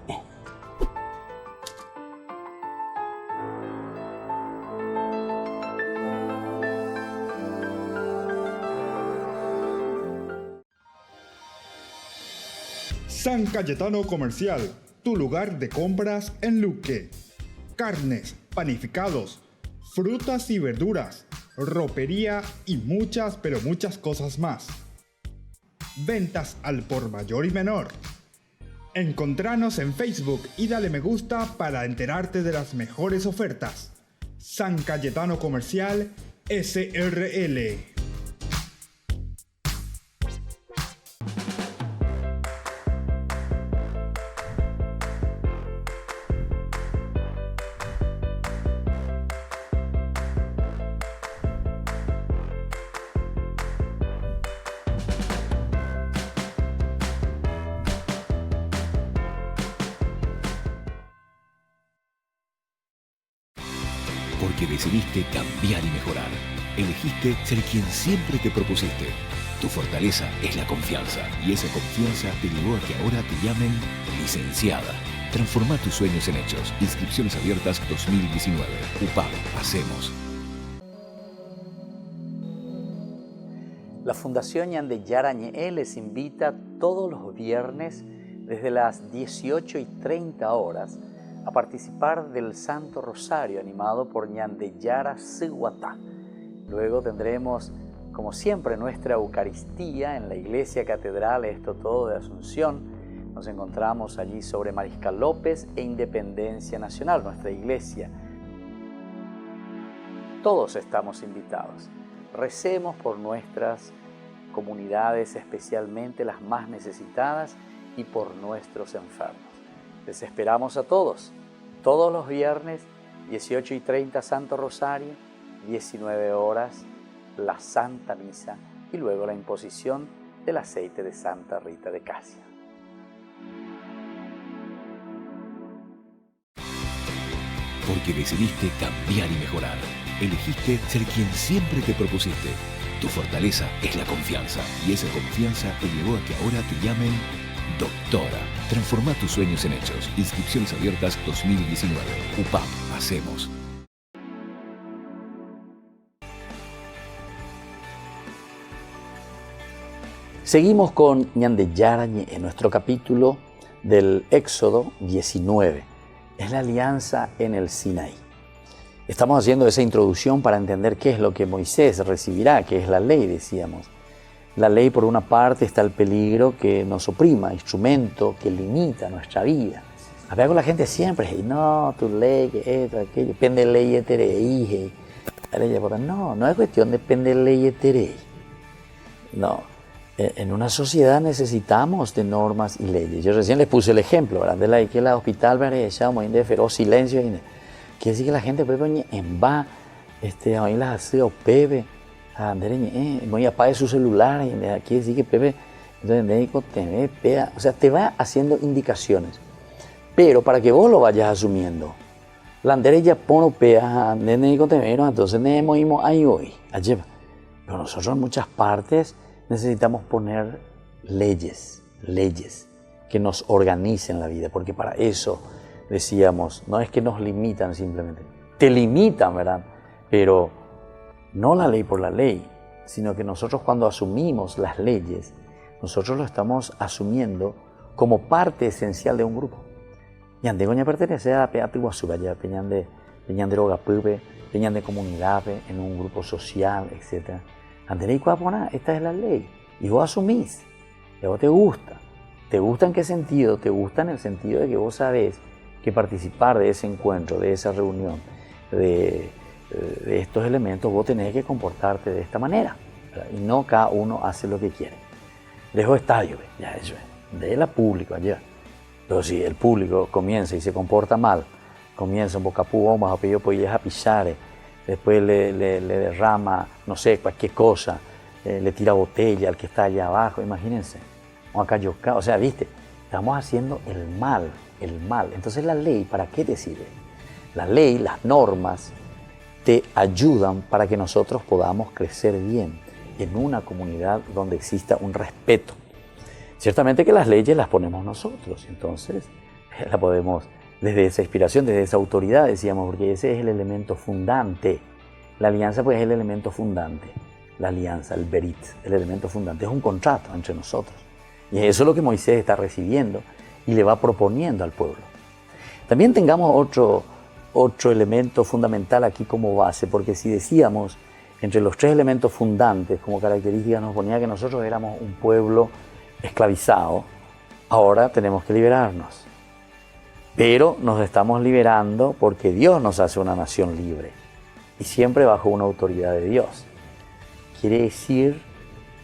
San Cayetano Comercial, tu lugar de compras en Luque. Carnes, panificados, frutas y verduras, ropería y muchas, pero muchas cosas más. Ventas al por mayor y menor. Encontranos en Facebook y dale me gusta para enterarte de las mejores ofertas. San Cayetano Comercial, SRL. Porque decidiste cambiar y mejorar. Elegiste ser quien siempre te propusiste. Tu fortaleza es la confianza, y esa confianza te llevó a que ahora te llamen licenciada. Transforma tus sueños en hechos. Inscripciones abiertas 2019. UPAB, hacemos. La Fundación Ñande Yarañe les invita todos los viernes desde las 18:30 horas a participar del Santo Rosario animado por Ñande Yara Siguatá. Luego tendremos, como siempre, nuestra Eucaristía en la Iglesia Catedral, esto todo de Asunción. Nos encontramos allí sobre Mariscal López e Independencia Nacional, nuestra iglesia. Todos estamos invitados. Recemos por nuestras comunidades, especialmente las más necesitadas, y por nuestros enfermos. Les esperamos a todos los viernes, 18:30 Santo Rosario, 19 horas la Santa Misa y luego la imposición del aceite de Santa Rita de Casia. porque decidiste cambiar y mejorar. Elegiste ser quien siempre te propusiste. Tu fortaleza es la confianza y esa confianza te llevó a que ahora te llamen doctora. Transforma tus sueños en hechos. Inscripciones abiertas 2019. UPAP. Hacemos. Seguimos con Ñande Yarañe en nuestro capítulo del Éxodo 19. Es la alianza en el Sinaí. Estamos haciendo esa introducción para entender qué es lo que Moisés recibirá, que es la ley, decíamos. La ley, por una parte, está el peligro que nos oprima, instrumento que limita nuestra vida. A ver, con la gente siempre, no, tu ley, que esto, aquello, pende ley eterei. No es cuestión de pende ley eterei. No, en una sociedad necesitamos de normas y leyes. Yo recién les puse el ejemplo, ¿verdad? De la que el hospital, ¿verdad? Muy de feroz silencio. Quiere decir que la gente puede en va, hoy las hace o pepe, muy apague su celular, y quiere decir que pepe, entonces el médico te ve, pega, o sea, te va haciendo indicaciones. Pero para que vos lo vayas asumiendo, la andere ya pone pea, el médico te ve, entonces necesitamos ahí hoy, allí. Pero nosotros en muchas partes necesitamos poner leyes que nos organicen la vida, porque para eso decíamos, no es que nos limitan simplemente, te limitan, ¿verdad? Pero no la ley por la ley, sino que nosotros cuando asumimos las leyes, nosotros lo estamos asumiendo como parte esencial de un grupo. Yande goña pertenece a Peatiguazú, ya peñan de Rogapupe, peñan de comunidad, en un grupo social, etc. Anderei Cuapona, esta es la ley, y vos asumís, y a vos te gusta. ¿Te gusta en qué sentido? Te gusta en el sentido de que vos sabés que participar de ese encuentro, de esa reunión, de estos elementos, vos tenés que comportarte de esta manera, ¿verdad? Y no cada uno hace lo que quiere. Dejo estadio, ya eso es, de la público allá. Pero si el público comienza y se comporta mal, comienza un bocapú, más o peor, pues ya pisar, después le derrama, no sé, cualquier cosa, le tira botella al que está allá abajo, imagínense. O sea, viste, estamos haciendo el mal. Entonces la ley, ¿para qué te sirve? La ley, las normas, te ayudan para que nosotros podamos crecer bien en una comunidad donde exista un respeto. Ciertamente que las leyes las ponemos nosotros, entonces la podemos, desde esa inspiración, desde esa autoridad, decíamos, porque ese es el elemento fundante. La alianza pues es el elemento fundante. La alianza, el berit, el elemento fundante, es un contrato entre nosotros. Y eso es lo que Moisés está recibiendo y le va proponiendo al pueblo. También tengamos otro elemento fundamental aquí como base, porque si decíamos, entre los tres elementos fundantes, como característica nos ponía que nosotros éramos un pueblo esclavizado, ahora tenemos que liberarnos. Pero nos estamos liberando porque Dios nos hace una nación libre y siempre bajo una autoridad de Dios. Quiere decir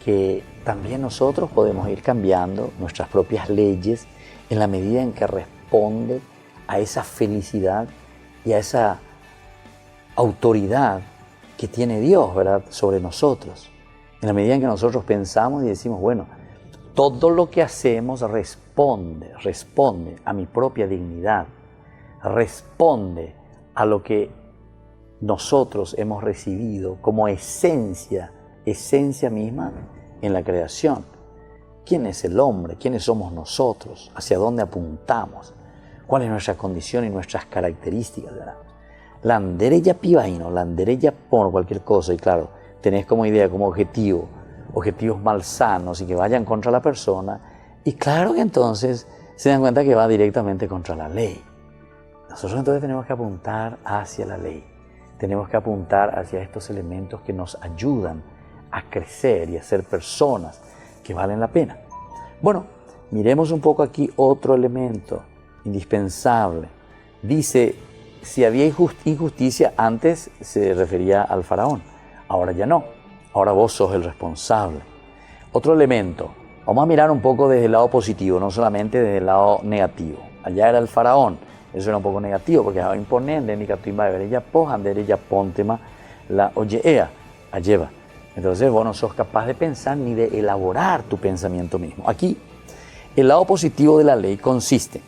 que también nosotros podemos ir cambiando nuestras propias leyes en la medida en que responde a esa felicidad y a esa autoridad que tiene Dios, ¿verdad?, sobre nosotros. En la medida en que nosotros pensamos y decimos, bueno, todo lo que hacemos responde a mi propia dignidad, responde a lo que nosotros hemos recibido como esencia misma en la creación. ¿Quién es el hombre? ¿Quiénes somos nosotros? ¿Hacia dónde apuntamos? ¿Cuál es nuestra condición y nuestras características? ¿Verdad? La anderella pibaino, la anderella por cualquier cosa, y claro, tenés como idea, como objetivos malsanos y que vayan contra la persona, y claro que entonces se dan cuenta que va directamente contra la ley. Nosotros entonces tenemos que apuntar hacia la ley, tenemos que apuntar hacia estos elementos que nos ayudan a crecer y a ser personas que valen la pena. Bueno, miremos un poco aquí otro elemento indispensable. Dice, si había injusticia, antes se refería al faraón, ahora ya no, ahora vos sos el responsable. Otro elemento, vamos a mirar un poco desde el lado positivo, no solamente desde el lado negativo. Allá era el faraón, eso era un poco negativo, porque estaba imponiendo, ella pontema la oyeea, alleva. Entonces vos no sos capaz de pensar ni de elaborar tu pensamiento mismo. Aquí, el lado positivo de la ley consiste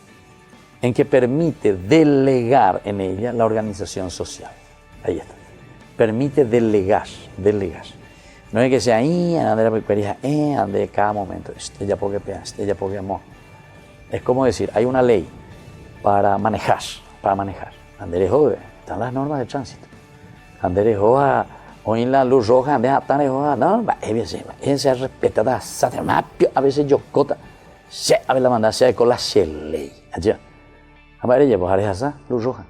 en que permite delegar en ella la organización social. Ahí está. Permite delegar. No es que sea ahí, ande la pecuería, ande cada momento, ella porque amor. Es como decir, hay una ley para manejar. Anderejo, están las normas de tránsito. Anderejo, hoy en la luz roja, no, esa respetada, a veces yo cota, a veces la manda, se con la ley, allá. A ver, ella, pues, esa luz roja.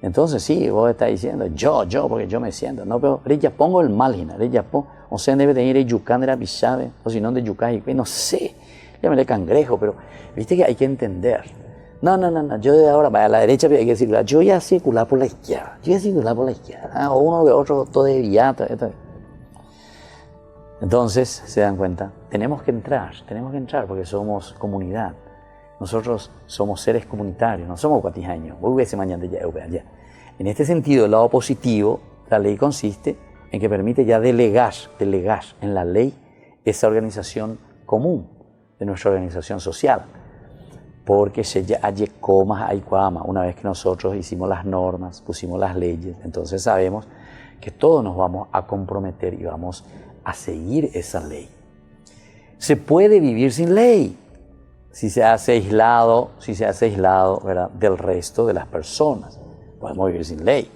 Entonces, sí, vos estás diciendo, yo, porque yo me siento. No, pero ella pongo el mal, ella pongo, o sea, debe de ir a yucán de la pisave, o si no, de yucán, no sé, llámale cangrejo, pero viste que hay que entender. No, yo de ahora, a la derecha hay que circular, yo ya circular por la izquierda, o uno o otro, todo de villata. Entonces, se dan cuenta, tenemos que entrar, porque somos comunidad. Nosotros somos seres comunitarios, no somos guatijaños. En este sentido, el lado positivo, la ley consiste en que permite ya delegar en la ley esa organización común de nuestra organización social. Porque se ya hay comas, hay cuama. Una vez que nosotros hicimos las normas, pusimos las leyes, entonces sabemos que todos nos vamos a comprometer y vamos a seguir esa ley. Se puede vivir sin ley. Si se hace aislado, ¿verdad?, del resto de las personas. Podemos vivir sin ley.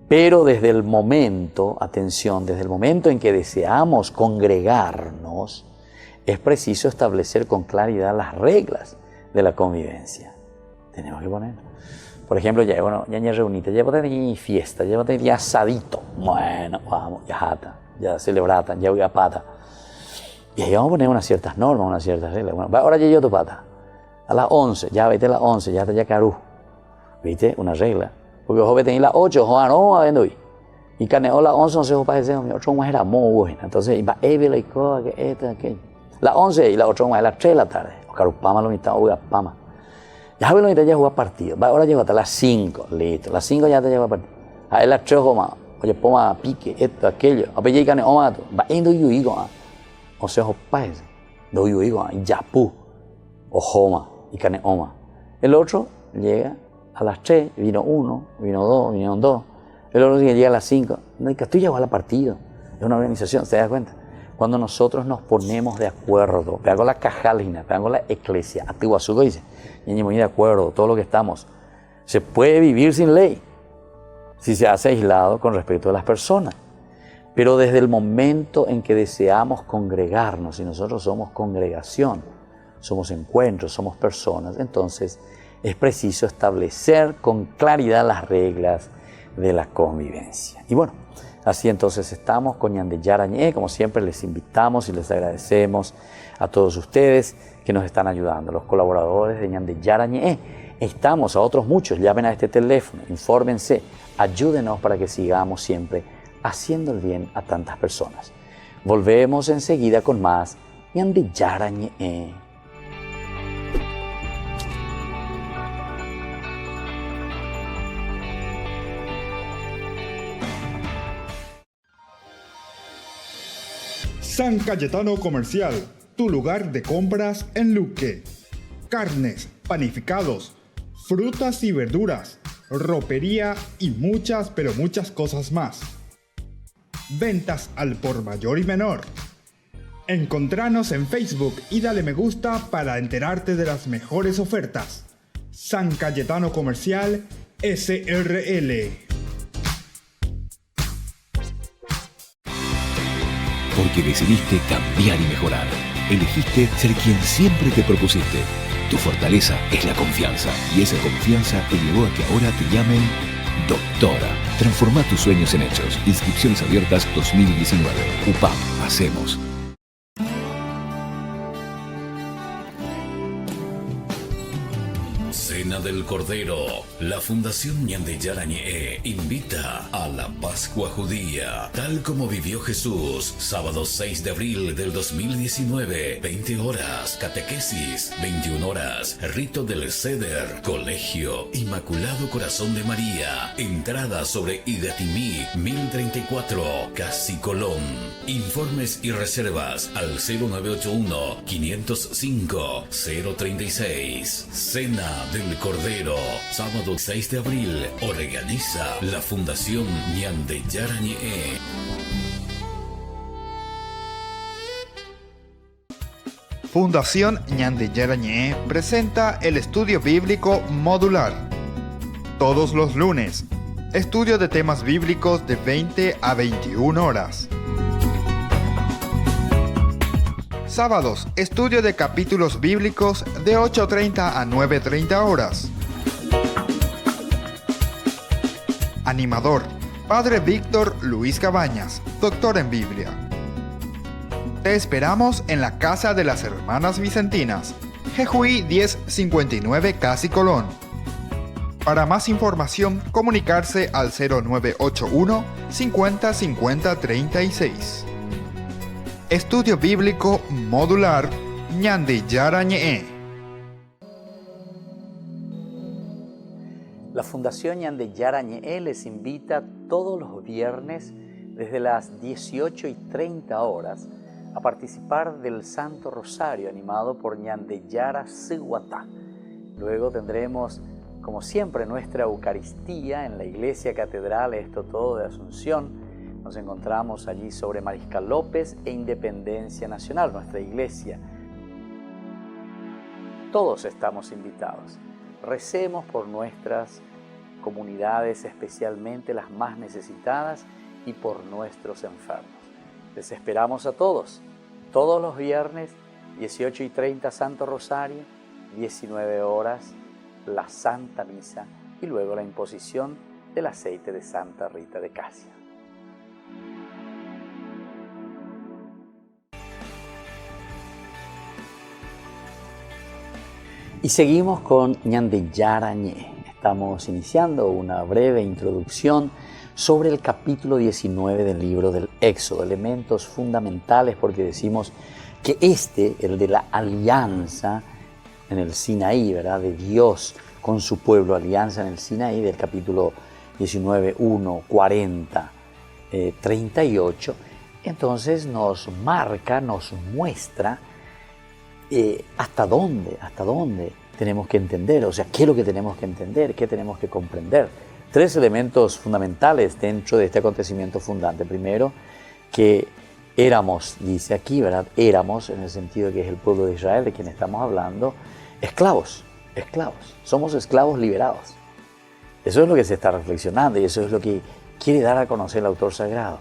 Pero desde el momento, atención, desde el momento en que deseamos congregarnos, es preciso establecer con claridad las reglas de la convivencia. Tenemos que poner. Por ejemplo, ya reunite, llévate fiesta, llévate asadito. Bueno, vamos, ya celebratan, ya voy a pata. Y ahí vamos a poner unas ciertas normas, unas ciertas reglas. Bueno, ahora ya yo tu pata. A las 11, ya vete a las 11, ya está ya carú. ¿Viste? Una regla. Porque ojo, vete a las 8, ojo, no, va viendo hoy. Y caneo a las 11, no se ojo para ese, mi otro más era muy bueno. Entonces, va a ver la cosa, que esto, aquello. Las 11 y la otra más a las 3 de la tarde. Carú, pama, lo mitad, oiga, pama. Ya ve lo mitad, ya juega partido. Va, ahora llego hasta las 5, listo. Las 5 ya te lleva partido. A las 3, ojo, más. Oye, poma, pique, esto, aquello. A ver, ya caneo, va indo y yuigo, o sea, paese, do yuigo, yapu, o joma, y cane oma. El otro llega a las 3, vino 1, vino 2, vinieron 2. El otro llega a las 5. No, y que tú llevas a la partido. Es una organización, ¿se da cuenta? Cuando nosotros nos ponemos de acuerdo, pego la cajalina, pego la iglesia, Atihuazuco dice, y muy de acuerdo, todo lo que estamos, se puede vivir sin ley, si se hace aislado con respecto a las personas. Pero desde el momento en que deseamos congregarnos, y nosotros somos congregación, somos encuentros, somos personas, entonces es preciso establecer con claridad las reglas de la convivencia. Y bueno, así entonces estamos con Ñande Yarañé. Como siempre les invitamos y les agradecemos a todos ustedes que nos están ayudando, los colaboradores de Ñande Yarañé. Estamos a otros muchos, llamen a este teléfono, infórmense, ayúdenos para que sigamos siempre haciendo el bien a tantas personas. Volvemos enseguida con más Ñande Yarañé. San Cayetano Comercial, tu lugar de compras en Luque. Carnes, panificados, frutas y verduras, ropería y muchas, pero muchas cosas más. Ventas al por mayor y menor. Encontranos en Facebook y dale me gusta para enterarte de las mejores ofertas. San Cayetano Comercial SRL. Porque decidiste cambiar y mejorar. Elegiste ser quien siempre te propusiste. Tu fortaleza es la confianza. Y esa confianza te llevó a que ahora te llamen Doctora. Transforma tus sueños en hechos. Inscripciones abiertas 2019. UPAP. Hacemos. Cena del Cordero. La Fundación Ñande Yarañé invita a la Pascua Judía, tal como vivió Jesús, sábado 6 de abril del 2019, 20 horas, catequesis, 21 horas, rito del Seder, colegio, Inmaculado Corazón de María, entrada sobre Igatimí, 1034, Casi Colón. Informes y reservas al 0981-505-036. Cena del Cordero. Sábado 6 de abril. Organiza la Fundación Ñande Yarañe. Fundación Ñande Yarañe presenta el estudio bíblico modular. Todos los lunes, estudio de temas bíblicos de 20 a 21 horas. Sábados, estudio de capítulos bíblicos de 8:30 a 9:30 horas. Animador, Padre Víctor Luis Cabañas, doctor en Biblia. Te esperamos en la Casa de las Hermanas Vicentinas, Jejuí 1059 Casi Colón. Para más información, comunicarse al 0981 50 50 36. Estudio Bíblico Modular Ñande Yarañe. La Fundación Ñande Yarañe les invita todos los viernes desde las 18:30 horas a participar del Santo Rosario animado por Ñande Yara Siguatá. Luego tendremos, como siempre, nuestra Eucaristía en la Iglesia Catedral Esto Todo de Asunción. Nos encontramos allí sobre Mariscal López e Independencia Nacional, nuestra iglesia. Todos estamos invitados. Recemos por nuestras comunidades, especialmente las más necesitadas, y por nuestros enfermos. Les esperamos a todos los viernes, 18:30 Santo Rosario, 19 horas la Santa Misa y luego la imposición del aceite de Santa Rita de Casia. Y seguimos con Ñande Yarañe. Estamos iniciando una breve introducción sobre el capítulo 19 del libro del Éxodo, elementos fundamentales porque decimos que el de la alianza en el Sinaí, ¿verdad? De Dios con su pueblo, alianza en el Sinaí, del capítulo 19, 1, 40, 38, entonces nos marca, nos muestra hasta dónde tenemos que entender, o sea, qué es lo que tenemos que entender, qué tenemos que comprender. 3 elementos fundamentales dentro de este acontecimiento fundante. Primero, que éramos, dice aquí, ¿verdad? Éramos, en el sentido de que es el pueblo de Israel de quien estamos hablando, esclavos. Somos esclavos liberados. Eso es lo que se está reflexionando y eso es lo que quiere dar a conocer el autor sagrado.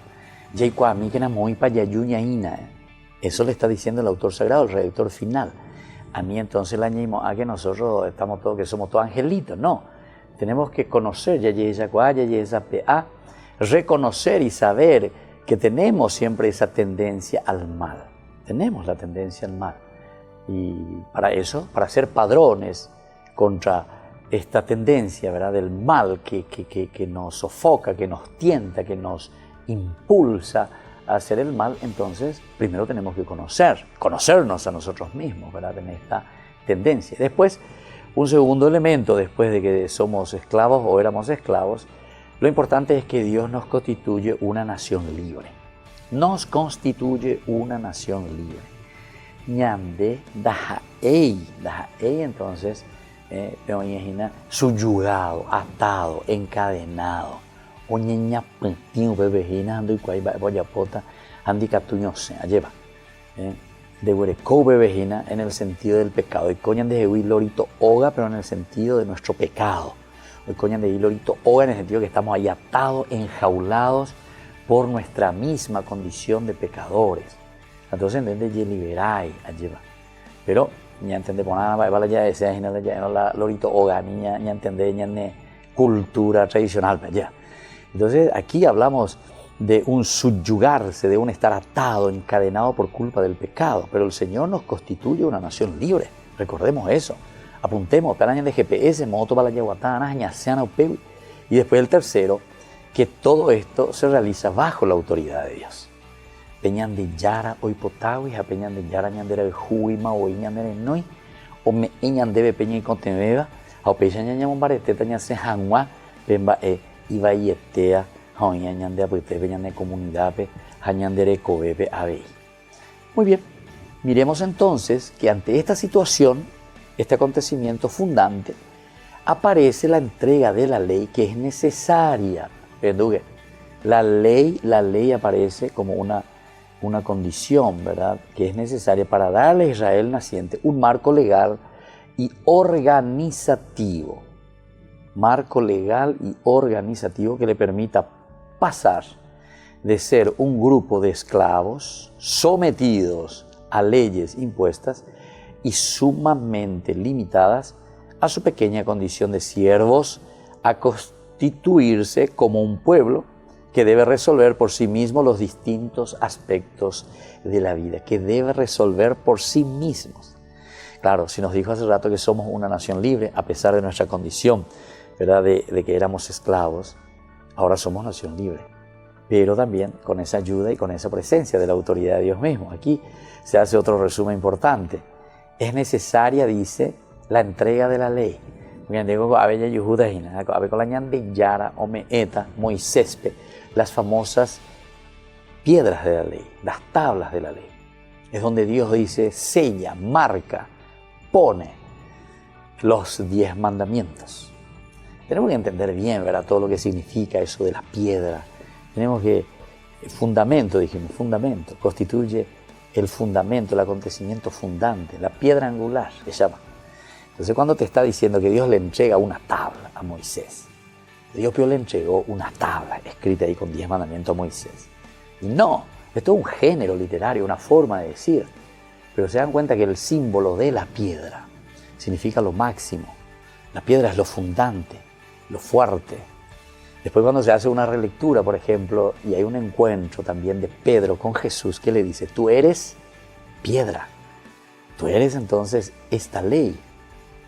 Eso le está diciendo el autor sagrado, el redactor final. A mí entonces le añadimos a que nosotros que somos todos angelitos. No, tenemos que conocer, reconocer y saber que tenemos siempre esa tendencia al mal. Tenemos la tendencia al mal. Y para eso, para ser padrones contra esta tendencia, ¿verdad?, del mal que nos sofoca, que nos tienta, que nos impulsa a hacer el mal, entonces primero tenemos que conocernos a nosotros mismos, ¿verdad?, en esta tendencia. Después, un segundo elemento, después de que somos esclavos o éramos esclavos, lo importante es que Dios nos constituye una nación libre. Nos constituye una nación libre. Ñande dahaei, entonces, subyugado, atado, encadenado. Oñeña pentiu bebejina ando y cuai boyapota andi catuñose lleva de huereco bebejina en el sentido del pecado y coñan de jehuí lorito oga, pero en el sentido de nuestro pecado. Hoy coñan de lorito oga en el sentido que estamos ahí atados, enjaulados por nuestra misma condición de pecadores. Entonces entiende ye liberai lleva, pero ya entiende por nada vale ya ese la lorito oga niña ya entiende ya cultura tradicional ya. Entonces aquí hablamos de un subyugarse, de un estar atado, encadenado por culpa del pecado. Pero el Señor nos constituye una nación libre. Recordemos eso. Apuntemos, para de GPS, moto para la yaguatana, y después el tercero, que todo esto se realiza bajo la autoridad de Dios. Peñan de Yara, hoy potawi, peñan de Yara, ñandera de Juima, o ñandera de Noi, o me ñan debe peña y conteneva, o peñan ñan barete, tañan se hanwa, pemba iba y etea, haoña ñan de apute, peñan de comunidad, hañan de recobebe, abei. Muy bien, miremos entonces que ante esta situación, este acontecimiento fundante, aparece la entrega de la ley que es necesaria. La ley aparece como una condición, ¿verdad?, que es necesaria para darle a Israel naciente un marco legal y organizativo. Marco legal y organizativo que le permita pasar de ser un grupo de esclavos sometidos a leyes impuestas y sumamente limitadas a su pequeña condición de siervos, a constituirse como un pueblo que debe resolver por sí mismo los distintos aspectos de la vida, que debe resolver por sí mismos. Claro, si nos dijo hace rato que somos una nación libre, a pesar de nuestra condición, ¿verdad?, de que éramos esclavos, ahora somos nación libre, pero también con esa ayuda y con esa presencia de la autoridad de Dios mismo. Aquí se hace otro resumen importante. Es necesaria, dice, la entrega de la ley. Moisés, las famosas piedras de la ley, las tablas de la ley. Es donde Dios dice, sella, marca, pone los 10 mandamientos. Tenemos que entender bien, ¿verdad?, todo lo que significa eso de la piedra. Tenemos que, fundamento, constituye el fundamento, el acontecimiento fundante, la piedra angular, se llama. Entonces, cuando te está diciendo que Dios le entrega una tabla a Moisés, Dios le entregó una tabla escrita ahí con 10 mandamientos a Moisés. Y no, esto es un género literario, una forma de decir. Pero se dan cuenta que el símbolo de la piedra significa lo máximo. La piedra es lo fundante, lo fuerte. Después, cuando se hace una relectura, por ejemplo, y hay un encuentro también de Pedro con Jesús, que le dice, tú eres piedra, tú eres entonces esta ley,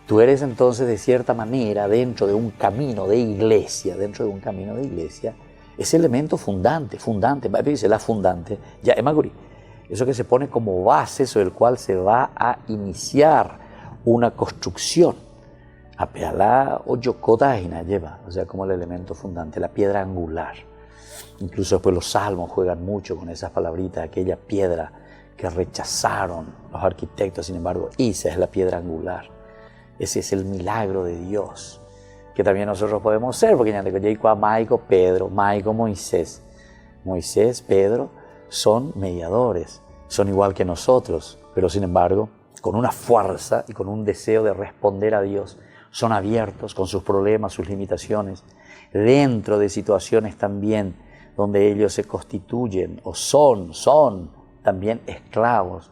tú eres entonces de cierta manera dentro de un camino de iglesia, ese elemento fundante, dice la fundante, ya es Maguri, eso que se pone como base sobre el cual se va a iniciar una construcción. Apealá o yocotaina lleva, o sea, como el elemento fundante, la piedra angular. Incluso después los salmos juegan mucho con esas palabritas, aquella piedra que rechazaron los arquitectos, sin embargo, esa es la piedra angular. Ese es el milagro de Dios, que también nosotros podemos ser, porque ya te Maico, Pedro, Maico, Moisés, Pedro, son mediadores, son igual que nosotros, pero sin embargo, con una fuerza y con un deseo de responder a Dios, son abiertos con sus problemas, sus limitaciones, dentro de situaciones también donde ellos se constituyen o son también esclavos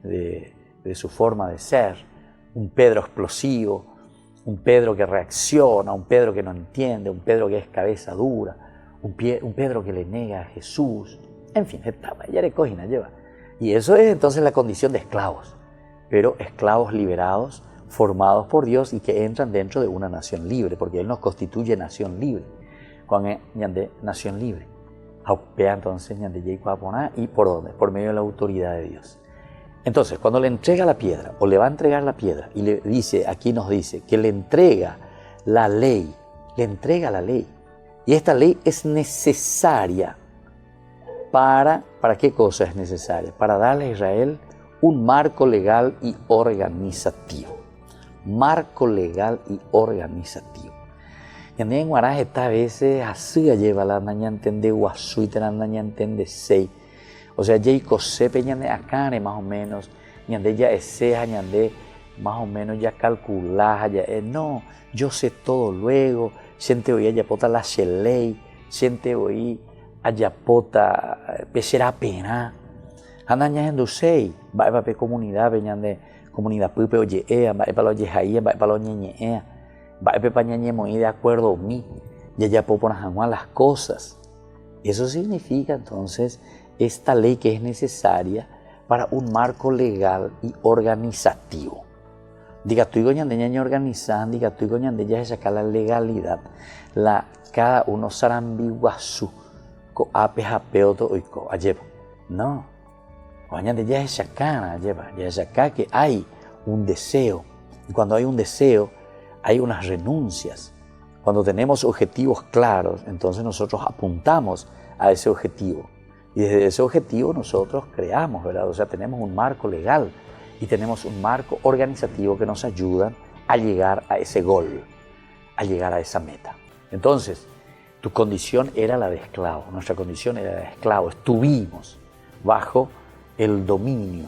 de su forma de ser. Un Pedro explosivo, un Pedro que reacciona, un Pedro que no entiende, un Pedro que es cabeza dura, un Pedro que le niega a Jesús. En fin, ya le cogina, lleva. Y eso es entonces la condición de esclavos, pero esclavos liberados, formados por Dios y que entran dentro de una nación libre, porque Él nos constituye nación libre. Cuando es nación libre, entonces ¿y por dónde? Por medio de la autoridad de Dios. Entonces, cuando le entrega la piedra, o le va a entregar la piedra, y le dice, aquí nos dice, que le entrega la ley, y esta ley es necesaria ¿para qué cosa es necesaria? Para darle a Israel un marco legal y organizativo. Marco legal y organizativo. Y en Guaraje esta veces así lleva la naña entende guasú y te la naña entende sei. O sea, ya sepe ñande acane más o menos, ñande ya eseja, ñande más o menos ya calcula, ya no, yo sé todo luego, siente hoy ayapota la shelei, siente hoy ayapota pechera pena. Anaña endusei, va para comunidad, ñande comunidad pupe oye va para lo yejaía, va para lo ñeñea, va para ñeñe muy de acuerdo a mí, ya poner las cosas. Eso significa entonces esta ley que es necesaria para un marco legal y organizativo. Diga tú y ñandeña organizan, diga tú y ñandeña se saca la legalidad, cada uno sarambiguazú, co ape japeoto y co ayevo. No, ñandeña es sacana, lleva, ya es acá que hay un deseo. Y cuando hay un deseo, hay unas renuncias. Cuando tenemos objetivos claros, entonces nosotros apuntamos a ese objetivo. Y desde ese objetivo nosotros creamos, ¿verdad? O sea, tenemos un marco legal y tenemos un marco organizativo que nos ayudan a llegar a ese gol. a llegar a esa meta. Entonces, tu condición era la de esclavo, nuestra condición era de esclavo. Estuvimos bajo el dominio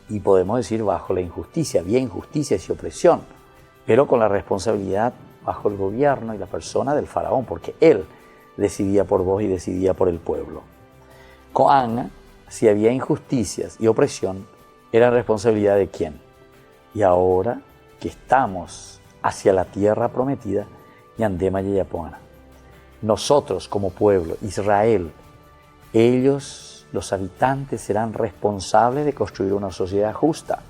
y podemos decir bajo la injusticia, había injusticias y opresión, pero con la responsabilidad bajo el gobierno y la persona del faraón, porque él decidía por vos y decidía por el pueblo. Con si había injusticias y opresión, era responsabilidad de quién. Y ahora que estamos hacia la tierra prometida, Yandema Yayapona, nosotros como pueblo, Israel, ellos, los habitantes, serán responsables de construir una sociedad justa,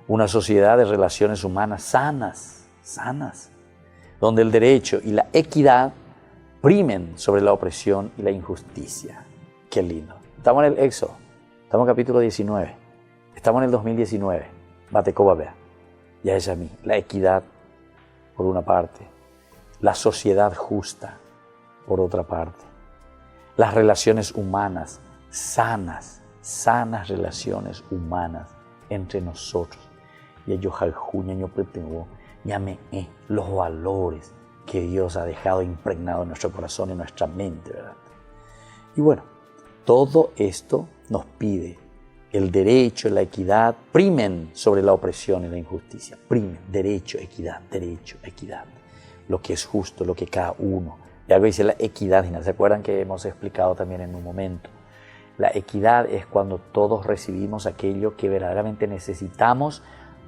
una sociedad de relaciones humanas sanas, donde el derecho y la equidad primen sobre la opresión y la injusticia. Qué lindo. Estamos en el Éxodo, estamos en capítulo 19, estamos en el 2019, Batecoba, ya es a mí, la equidad por una parte, la sociedad justa por otra parte, las relaciones humanas sanas relaciones humanas entre nosotros. Y ellos los valores que Dios ha dejado impregnado en nuestro corazón y en nuestra mente, ¿verdad? Y bueno, todo esto nos pide el derecho, la equidad, primen sobre la opresión y la injusticia. Primen, derecho, equidad, lo que es justo, lo que cada uno. Y algo dice la equidad, ¿se acuerdan que hemos explicado también en un momento? La equidad es cuando todos recibimos aquello que verdaderamente necesitamos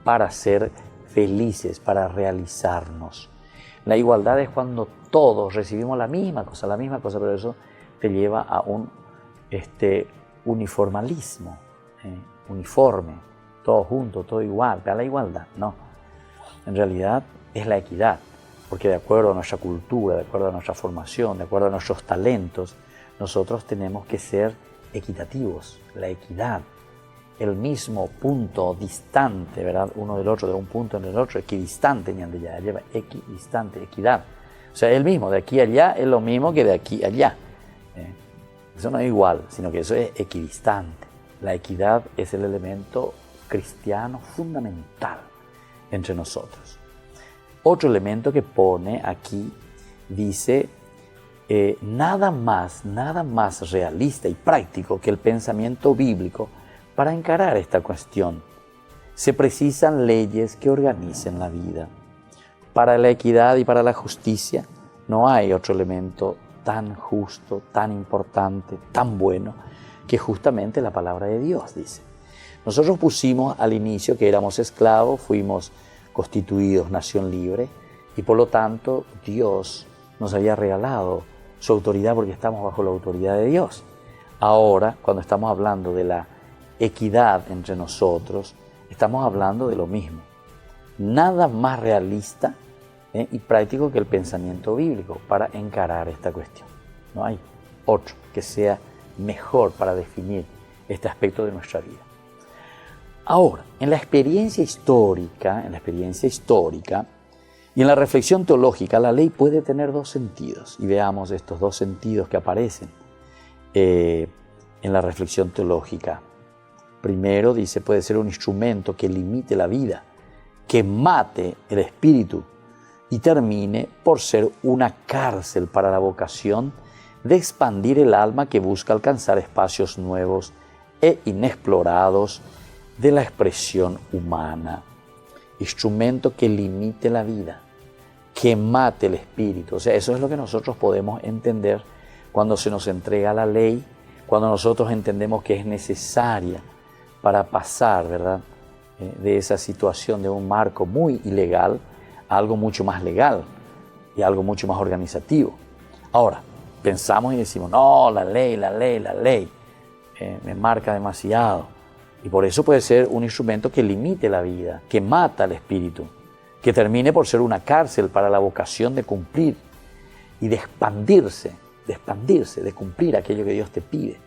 para ser felices, para realizarnos. La igualdad es cuando todos recibimos la misma cosa, pero eso te lleva a un uniformalismo, uniforme, todo junto, todo igual, a la igualdad. No, en realidad es la equidad, porque de acuerdo a nuestra cultura, de acuerdo a nuestra formación, de acuerdo a nuestros talentos, nosotros tenemos que ser equitativos, la equidad, el mismo punto distante, ¿verdad? Uno del otro, de un punto en el otro, equidistante, ya lleva equidistante, equidad. O sea, el mismo, de aquí a allá es lo mismo que de aquí a allá. Eso no es igual, sino que eso es equidistante. La equidad es el elemento cristiano fundamental entre nosotros. Otro elemento que pone aquí dice, nada más realista y práctico que el pensamiento bíblico para encarar esta cuestión. Se precisan leyes que organicen la vida. Para la equidad y para la justicia no hay otro elemento tan justo, tan importante, tan bueno, que justamente la palabra de Dios dice. Nosotros pusimos al inicio que éramos esclavos, fuimos constituidos nación libre y por lo tanto Dios nos había regalado su autoridad porque estamos bajo la autoridad de Dios. Ahora, cuando estamos hablando de la equidad entre nosotros, estamos hablando de lo mismo. Nada más realista y práctico que el pensamiento bíblico para encarar esta cuestión. No hay otro que sea mejor para definir este aspecto de nuestra vida. Ahora, en la experiencia histórica y en la reflexión teológica, la ley puede tener dos sentidos. Y veamos estos dos sentidos que aparecen en la reflexión teológica. Primero, dice, puede ser un instrumento que limite la vida, que mate el espíritu y termine por ser una cárcel para la vocación de expandir el alma que busca alcanzar espacios nuevos e inexplorados de la expresión humana. Instrumento que limite la vida, que mate el espíritu. O sea, eso es lo que nosotros podemos entender cuando se nos entrega la ley, cuando nosotros entendemos que es necesaria para pasar, ¿verdad?, de esa situación de un marco muy ilegal a algo mucho más legal y algo mucho más organizativo. Ahora, pensamos y decimos, no, la ley, me marca demasiado. Y por eso puede ser un instrumento que limite la vida, que mata al espíritu, que termine por ser una cárcel para la vocación de cumplir y de expandirse, de cumplir aquello que Dios te pide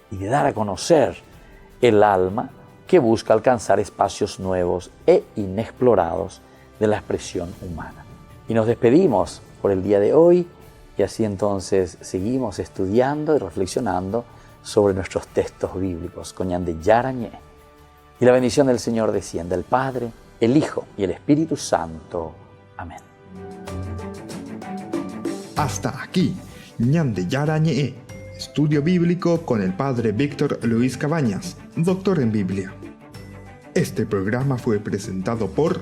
y de dar a conocer el alma que busca alcanzar espacios nuevos e inexplorados de la expresión humana. Y nos despedimos por el día de hoy y así entonces seguimos estudiando y reflexionando sobre nuestros textos bíblicos con Yande Yarañé. Y la bendición del Señor descienda, el Padre, el Hijo y el Espíritu Santo. Amén. Hasta aquí, Ñande Yarañe, estudio bíblico con el padre Víctor Luis Cabañas, doctor en Biblia. Este programa fue presentado por